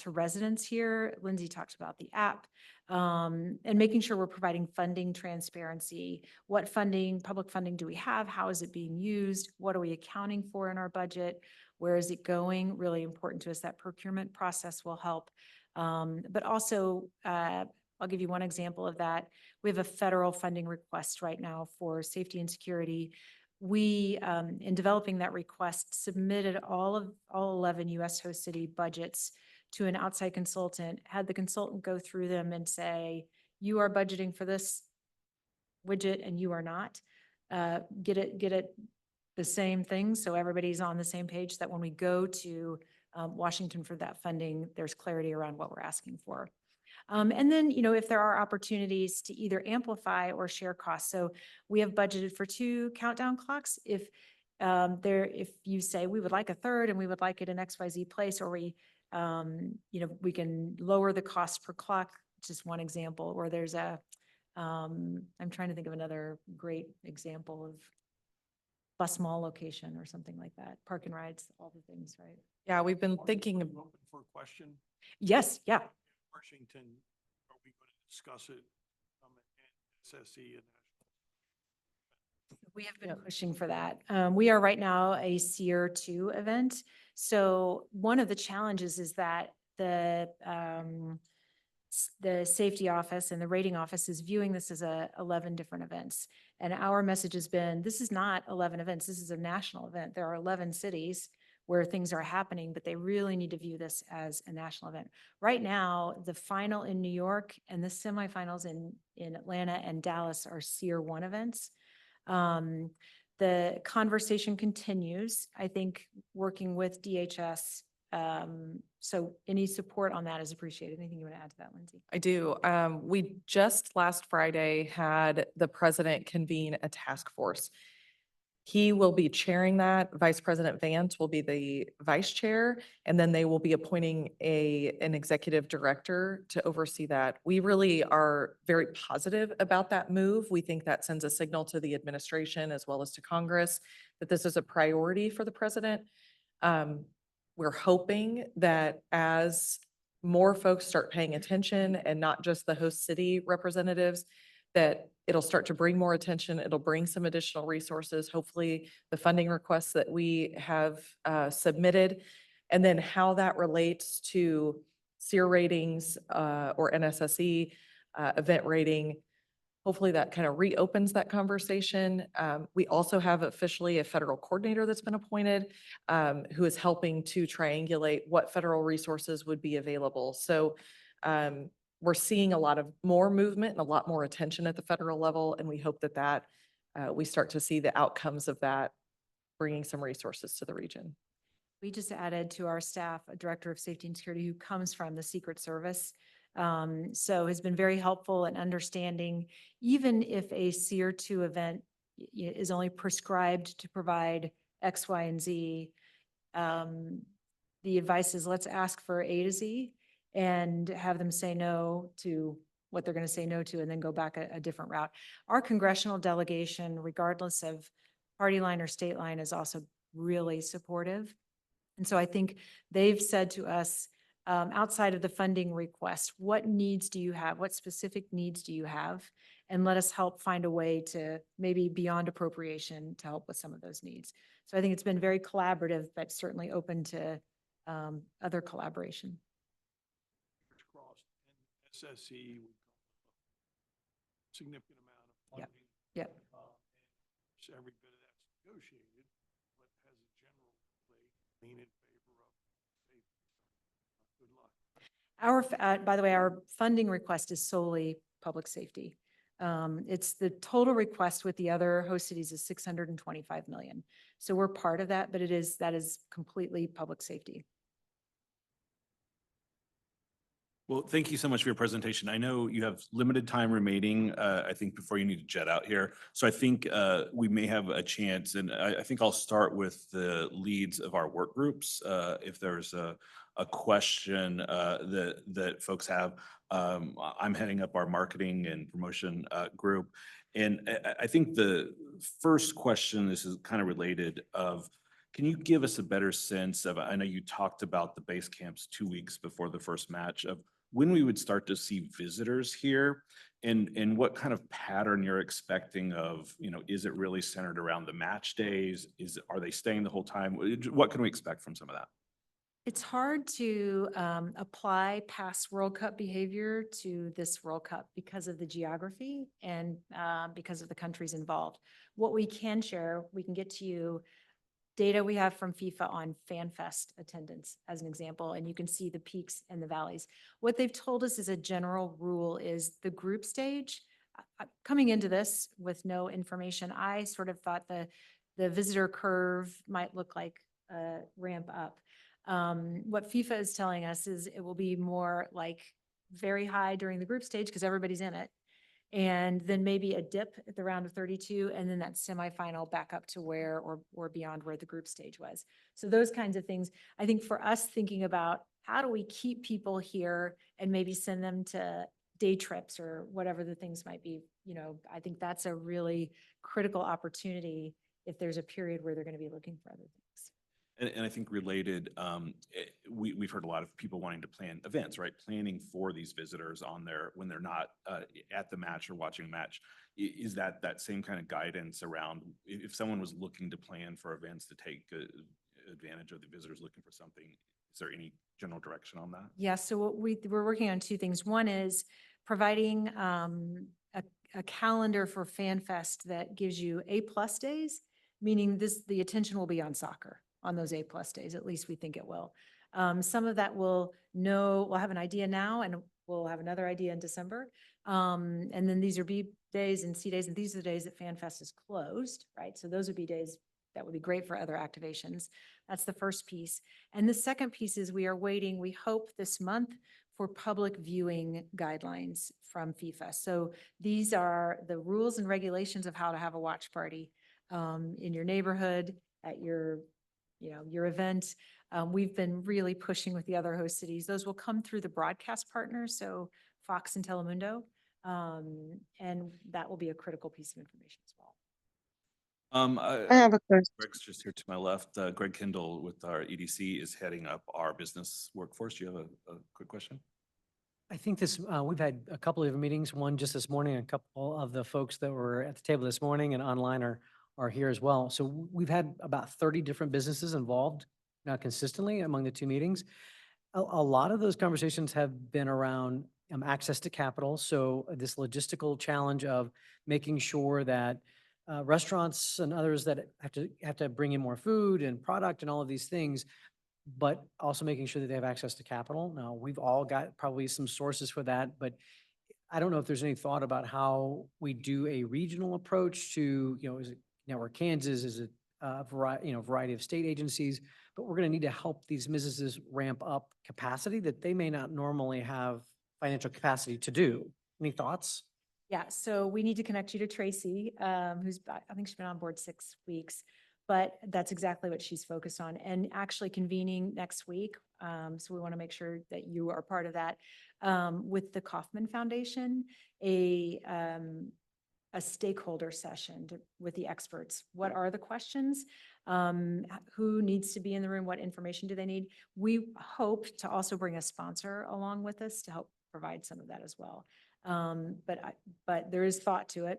residents here. Lindsay talked about the app and making sure we're providing funding transparency. What funding, public funding do we have? How is it being used? What are we accounting for in our budget? Where is it going? Really important to us. That procurement process will help. But also, I'll give you one example of that. We have a federal funding request right now for safety and security. We, in developing that request, submitted all 11 U.S. host city budgets to an outside consultant, had the consultant go through them and say, you are budgeting for this widget and you are not. Get it the same thing so everybody's on the same page, that when we go to Washington for that funding, there's clarity around what we're asking for. And then, if there are opportunities to either amplify or share costs. So we have budgeted for 2 countdown clocks. If you say we would like a third and we would like it in XYZ place, or we can lower the cost per clock, just one example. Or there's I'm trying to think of another great example of bus mall location or something like that. Park and rides, all the things, right? Yeah, we've been thinking. Open for a question. Yes, yeah. Washington, are we going to discuss it? SSE and We have been pushing for that. We are right now a SEER 2 event. So one of the challenges is that the safety office and the rating office is viewing this as 11 different events. And our message has been, this is not 11 events. This is a national event. There are 11 cities where things are happening, but they really need to view this as a national event. Right now, the final in New York and the semifinals in Atlanta and Dallas are SEER 1 events. The conversation continues, I think, working with DHS. So any support on that is appreciated. Anything you want to add to that, Lindsay? I do. We just last Friday had the president convene a task force. He will be chairing that. Vice President Vance will be the vice chair, and then they will be appointing an executive director to oversee that. We really are very positive about that move. We think that sends a signal to the administration as well as to Congress that this is a priority for the president. We're hoping that as more folks start paying attention, and not just the host city representatives, that it'll start to bring more attention. It'll bring some additional resources, hopefully the funding requests that we have submitted, and then how that relates to SEER ratings or NSSE event rating. Hopefully that kind of reopens that conversation. We also have officially a federal coordinator that's been appointed who is helping to triangulate what federal resources would be available. So we're seeing a lot of more movement and a lot more attention at the federal level, and we hope that we start to see the outcomes of that, bringing some resources to the region. We just added to our staff a director of safety and security who comes from the Secret Service. So has been very helpful in understanding, even if a SEER 2 event is only prescribed to provide X, Y, and Z, the advice is let's ask for A to Z and have them say no to what they're going to say no to and then go back a different route. Our congressional delegation, regardless of party line or state line, is also really supportive. And so I think they've said to us, outside of the funding request, what needs do you have? What specific needs do you have? And let us help find a way to maybe beyond appropriation to help with some of those needs. So I think it's been very collaborative, but certainly open to other collaboration. Crossed and SSE would come with a significant amount of Yep. funding. Yep. And so every bit of that's negotiated, but has a general lean in favor of safety. Good luck. By the way, our funding request is solely public safety. It's the total request with the other host cities is 625 million. So we're part of that, but that is completely public safety. Well, thank you so much for your presentation. I know you have limited time remaining, I think, before you need to jet out here. So I think we may have a chance, and I think I'll start with the leads of our work groups. If there's a question that folks have, I'm heading up our marketing and promotion group. And I think the first question, this is kind of related of, can you give us a better sense of, I know you talked about the base camps 2 weeks before the first match, of when we would start to see visitors here and what kind of pattern you're expecting of, is it really centered around the match days? Are they staying the whole time? What can we expect from some of that? It's hard to apply past World Cup behavior to this World Cup because of the geography and because of the countries involved. What we can share, we can get to you data we have from FIFA on FanFest attendance as an example, and you can see the peaks and the valleys. What they've told us as a general rule is the group stage. Coming into this with no information, I sort of thought the visitor curve might look like a ramp up. What FIFA is telling us is it will be more like very high during the group stage because everybody's in it. And then maybe a dip at the round of 32, and then that semifinal back up to where or beyond where the group stage was. So those kinds of things. I think for us thinking about how do we keep people here and maybe send them to day trips or whatever the things might be, I think that's a really critical opportunity if there's a period where they're going to be looking for other things. And I think related, we've heard a lot of people wanting to plan events, right? Planning for these visitors when they're not at the match or watching a match. Is that same kind of guidance around if someone was looking to plan for events to take advantage of the visitors looking for something? Is there any general direction on that? Yeah, so what we're working on two things. One is providing a calendar for FanFest that gives you A+ days, meaning the attention will be on soccer on those A+ days, at least we think it will. Some of that we'll have an idea now and we'll have another idea in December. And then these are B days and C days, and these are the days that FanFest is closed, right? So those would be days that would be great for other activations. That's the first piece. And the second piece is we are waiting, we hope this month, for public viewing guidelines from FIFA. So these are the rules and regulations of how to have a watch party in your neighborhood, at your event. We've been really pushing with the other host cities. Those will come through the broadcast partners, so Fox and Telemundo, and that will be a critical piece of information as well. I have a question. Greg's just here to my left. Greg Kendall with our EDC is heading up our business workforce. Do you have a quick question? I think we've had a couple of meetings, one just this morning, a couple of the folks that were at the table this morning and online are here as well. So we've had about 30 different businesses involved now consistently among the two meetings. A lot of those conversations have been around access to capital. So this logistical challenge of making sure that restaurants and others that have to bring in more food and product and all of these things, but also making sure that they have access to capital. Now, we've all got probably some sources for that, but I don't know if there's any thought about how we do a regional approach to, is it Network Kansas, is it a variety of state agencies, but we're going to need to help these businesses ramp up capacity that they may not normally have financial capacity to do. Any thoughts? Yeah, so we need to connect you to Tracy, I think she's been on board 6 weeks. but that's exactly what she's focused on, and actually convening next week. So we want to make sure that you are part of that, with the Kauffman Foundation, a stakeholder session with the experts. What are the questions? Who needs to be in the room? What information do they need? We hope to also bring a sponsor along with us to help provide some of that as well. But there is thought to it,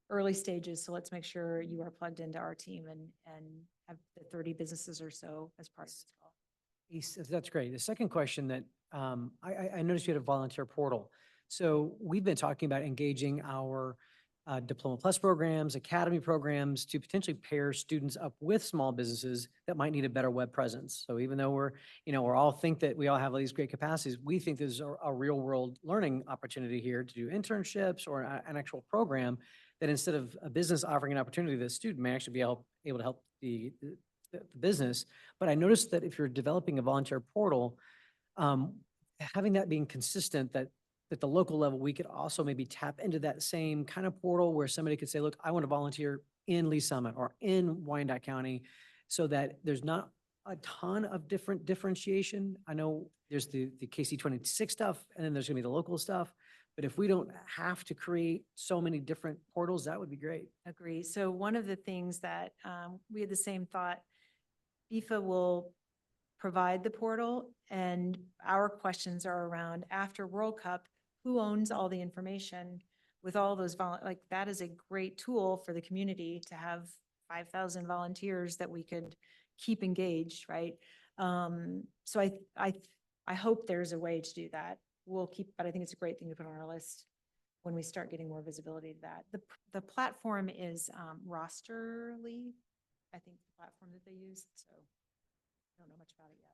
early stages. So let's make sure you are plugged into our team and have the 30 businesses or so as part of it as well. That's great. The second question that I noticed you had a volunteer portal. So we've been talking about engaging our Diploma Plus programs, academy programs to potentially pair students up with small businesses that might need a better web presence. So even though we're all think that we all have all these great capacities, we think there's a real world learning opportunity here to do internships or an actual program that instead of a business offering an opportunity, the student may actually be able to help the business. But I noticed that if you're developing a volunteer portal, having that being consistent, that at the local level, we could also maybe tap into that same kind of portal where somebody could say, look, I want to volunteer in Lee Summit or in Wyandotte County, so that there's not a ton of differentiation. I know there's the KC26 stuff, and then there's gonna be the local stuff. But if we don't have to create so many different portals, that would be great. Agree. So one of the things that we had the same thought, FIFA will provide the portal, and our questions are around after World Cup, who owns all the information with all those like that is a great tool for the community to have 5,000 volunteers that we could keep engaged, right? So I hope there's a way to do that. We'll keep, but I think it's a great thing to put on our list when we start getting more visibility to that. The platform is Rosterly, I think the platform that they use. So I don't know much about it yet.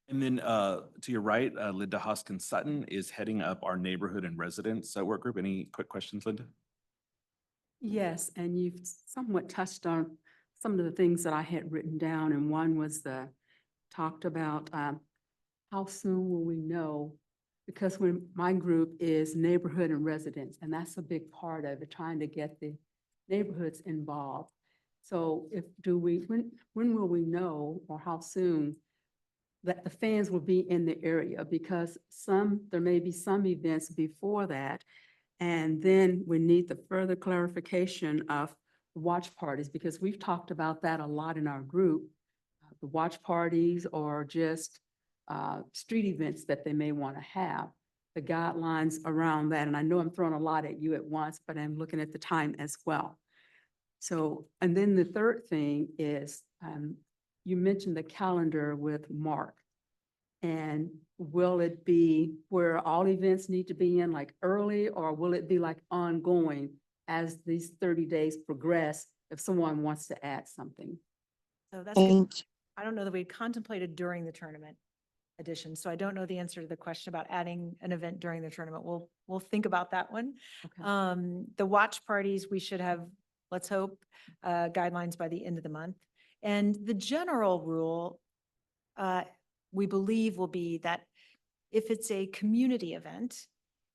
And then to your right, Linda Hoskins Sutton is heading up our neighborhood and residence work group. Any quick questions, Linda? Yes, and you've somewhat touched on some of the things that I had written down, and one was talked about how soon will we know? Because when my group is neighborhood and residents, and that's a big part of it, trying to get the neighborhoods involved. So when will we know, or how soon, that the fans will be in the area? Because there may be some events before that. And then we need the further clarification of watch parties, because we've talked about that a lot in our group. The watch parties or just street events that they may want to have, the guidelines around that. And I know I'm throwing a lot at you at once, but I'm looking at the time as well. So, and then the third thing is, you mentioned the calendar with Mark. And will it be where all events need to be in like early, or will it be like ongoing as these 30 days progress if someone wants to add something? So that's good. I don't know that we contemplated during the tournament edition, so I don't know the answer to the question about adding an event during the tournament. We'll think about that one. Okay. The watch parties, we should have, let's hope, guidelines by the end of the month. And the general rule, we believe, will be that if it's a community event,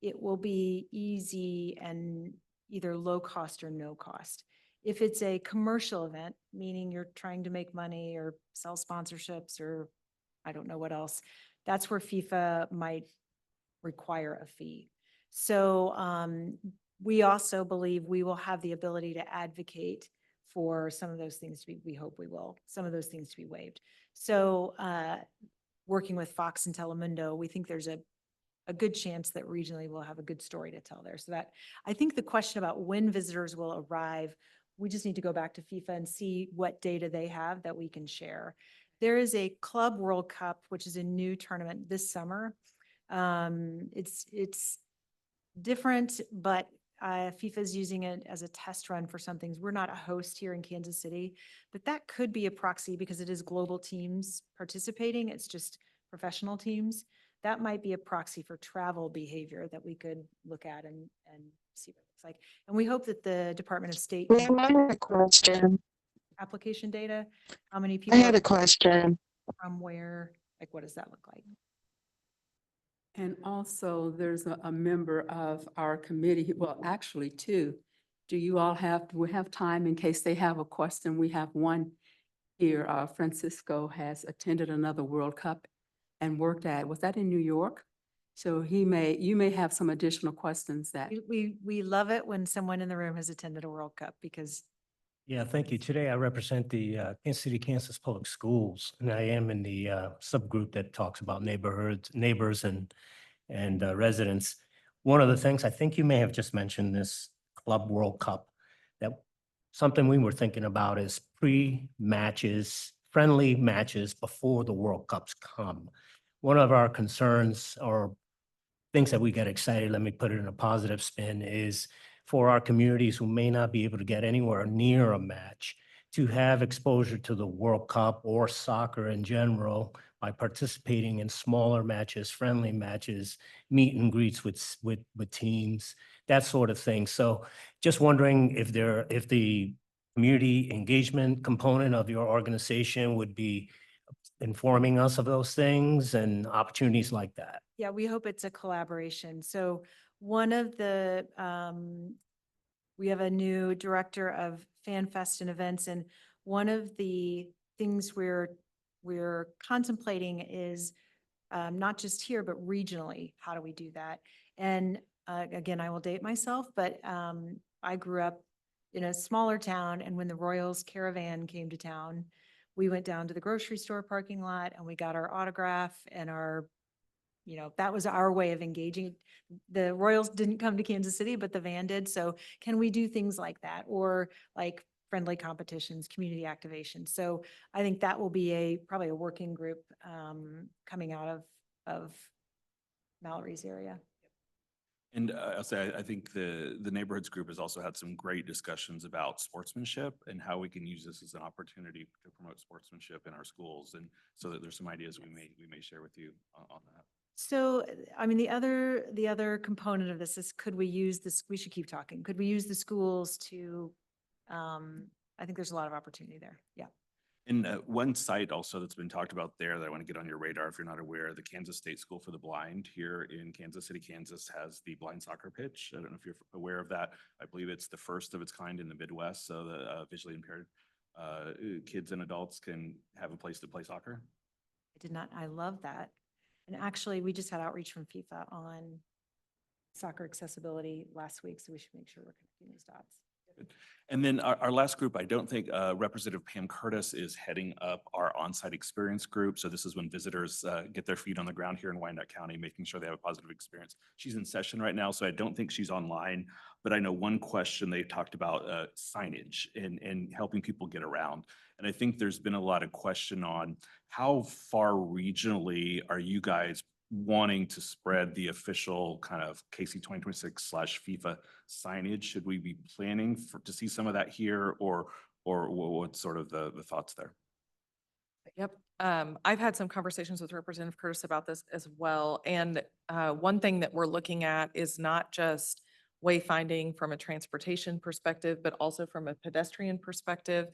it will be easy and either low cost or no cost. If it's a commercial event, meaning you're trying to make money or sell sponsorships or I don't know what else, that's where FIFA might require a fee. So we also believe we will have the ability to advocate for some of those things to be, we hope we will, some of those things to be waived. So working with Fox and Telemundo, we think there's a good chance that regionally we'll have a good story to tell there. So that, I think the question about when visitors will arrive, we just need to go back to FIFA and see what data they have that we can share. There is a Club World Cup, which is a new tournament this summer. It's different, but FIFA is using it as a test run for some things. We're not a host here in Kansas City, but that could be a proxy because it is global teams participating. It's just professional teams. That might be a proxy for travel behavior that we could look at and see what it looks like. And we hope that the Department of State I had a question. application data, how many I people had a question. from where, like what does that look like? And also there's a member of our committee, well, actually two, do you all have, do we have time in case they have a question? We have one here. Francisco has attended another World Cup and worked at, was that in New York? So you may have some additional questions that. We love it when someone in the room has attended a World Cup because Yeah, thank you. Today I represent the Kansas City, Kansas Public Schools, and I am in the subgroup that talks about neighbors and residents. One of the things, I think you may have just mentioned this Club World Cup, that something we were thinking about is pre-matches, friendly matches before the World Cups come. One of our concerns or things that we get excited, let me put it in a positive spin, is for our communities who may not be able to get anywhere near a match to have exposure to the World Cup or soccer in general by participating in smaller matches, friendly matches, meet and greets with teams, that sort of thing. So just wondering if the community engagement component of your organization would be informing us of those things and opportunities like that. yeah, we hope it's a collaboration. So one of the, we have a new director of Fan Fest and events, and one of the things we're contemplating is not just here, but regionally, how do we do that? And again, I will date myself, but I grew up in a smaller town, and when the Royals caravan came to town, we went down to the grocery store parking lot and we got our autograph and our, that was our way of engaging. The Royals didn't come to Kansas City, but the van did. So can we do things like that? Or like friendly competitions, community activation. So I think that will be probably a working group coming out of Mallory's area. And I'll say, I think the neighborhoods group has also had some great discussions about sportsmanship and how we can use this as an opportunity to promote sportsmanship in our schools. And so that there's some ideas we may share with you on that. So, I mean, the other component of this is, could we use this, we should keep talking. Could we use the schools to, I think there's a lot of opportunity there. Yeah. And one site also that's been talked about there that I want to get on your radar, if you're not aware, the Kansas State School for the Blind here in Kansas City, Kansas has the blind soccer pitch. I don't know if you're aware of that. I believe it's the first of its kind in the Midwest. So the visually impaired kids and adults can have a place to play soccer. I did not, I love that. And actually, we just had outreach from FIFA on soccer accessibility last week, so we should make sure we're connecting these dots. And then our last group, I don't think Representative Pam Curtis is heading up our on-site experience group. So this is when visitors get their feet on the ground here in Wyandotte County, making sure they have a positive experience. She's in session right now, so I don't think she's online, but I know one question they talked about signage and helping people get around. And I think there's been a lot of question on how far regionally are you guys wanting to spread the official kind of KC 2026/FIFA signage? Should we be planning to see some of that here, or what's sort of the thoughts there? Yep. I've had some conversations with Representative Curtis about this as well. And one thing that we're looking at is not just wayfinding from a transportation perspective, but also from a pedestrian perspective.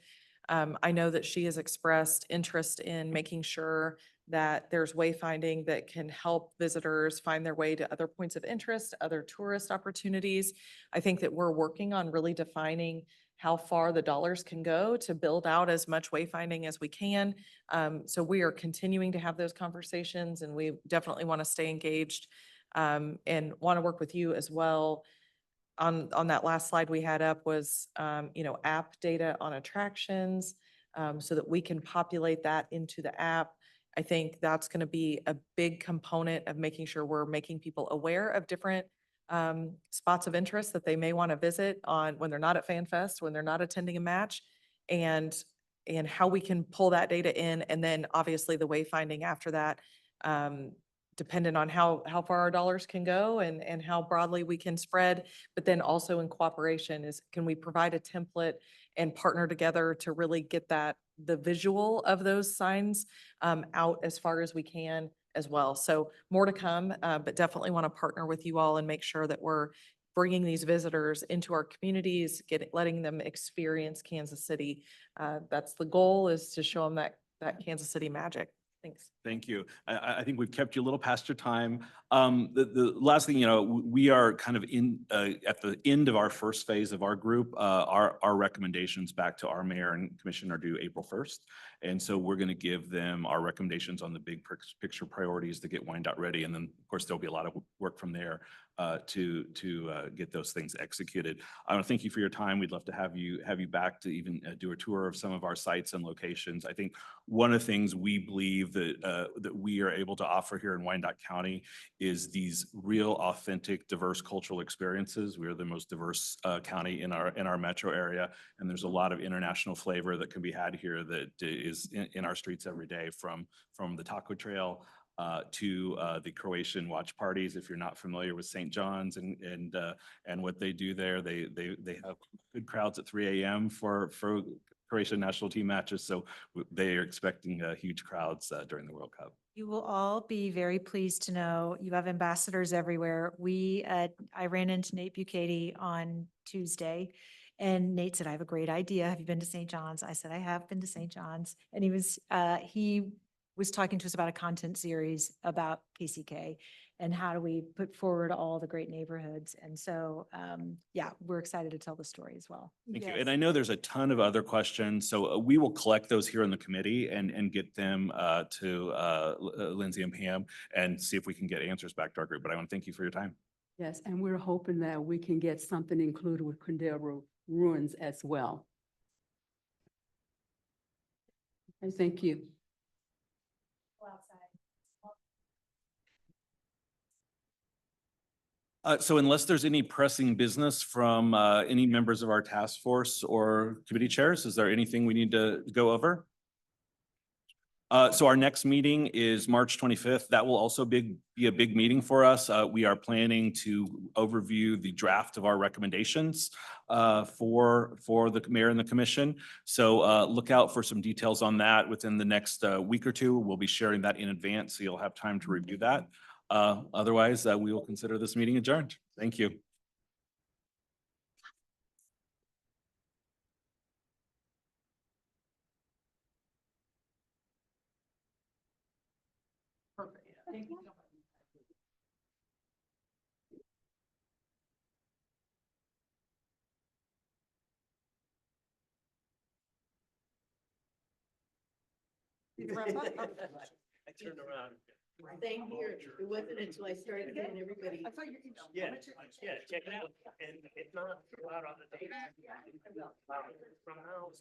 I know that she has expressed interest in making sure that there's wayfinding that can help visitors find their way to other points of interest, other tourist opportunities. I think that we're working on really defining how far the dollars can go to build out as much wayfinding as we can. So we are continuing to have those conversations, and we definitely want to stay engaged and want to work with you as well. On that last slide we had up was, app data on attractions, so that we can populate that into the app. I think that's going to be a big component of making sure we're making people aware of different spots of interest that they may want to visit when they're not at Fan Fest, when they're not attending a match, and how we can pull that data in. And then obviously the wayfinding after that, dependent on how far our dollars can go and how broadly we can spread, but then also in cooperation can we provide a template and partner together to really get the visual of those signs out as far as we can as well. So more to come, but definitely want to partner with you all and make sure that we're bringing these visitors into our communities, letting them experience Kansas City. That's the goal, is to show them that Kansas City magic. Thanks. Thank you. I think we've kept you a little past your time. The last thing, we are kind of at the end of our first phase of our group. Our recommendations back to our mayor and commission are due April 1st. And so we're going to give them our recommendations on the big picture priorities to get Wyandotte ready. And then, of course, there'll be a lot of work from there to get those things executed. I want to thank you for your time. We'd love to have you back to even do a tour of some of our sites and locations. I think one of the things we believe that we are able to offer here in Wyandotte County is these real, authentic, diverse cultural experiences. We are the most diverse county in our metro area, and there's a lot of international flavor that can be had here that is in our streets every day, from the taco trail to the Croatian watch parties. If you're not familiar with St. John's and what they do there, they have good crowds at 3 a.m. for Croatian national team matches. So they are expecting huge crowds during the World Cup. You will all be very pleased to know you have ambassadors everywhere. I ran into Nate Bucati on Tuesday, and Nate said, "I have a great idea. Have you been to St. John's?" I said, "I have been to St. John's." And he was talking to us about a content series about KCK and how do we put forward all the great neighborhoods. And so, yeah, we're excited to tell the story as well. Thank you. And I know there's a ton of other questions, so we will collect those here in the committee and get them to Lindsay and Pam and see if we can get answers back to our group. But I want to thank you for your time. Yes, and we're hoping that we can get something included with Condell Ruins as well. And thank you. So unless there's any pressing business from any members of our task force or committee chairs, is there anything we need to go over? So our next meeting is March 25th. That will also be a big meeting for us. We are planning to overview the draft of our recommendations for the mayor and the commission. So look out for some details on that within the next week or two. We'll be sharing that in advance, so you'll have time to review that. Otherwise, we will consider this meeting adjourned. Thank you. Perfect. Thank you. I turned around. Same here. It wasn't until I started getting everybody. Yeah, check it out. And if not, go out on the date. From now.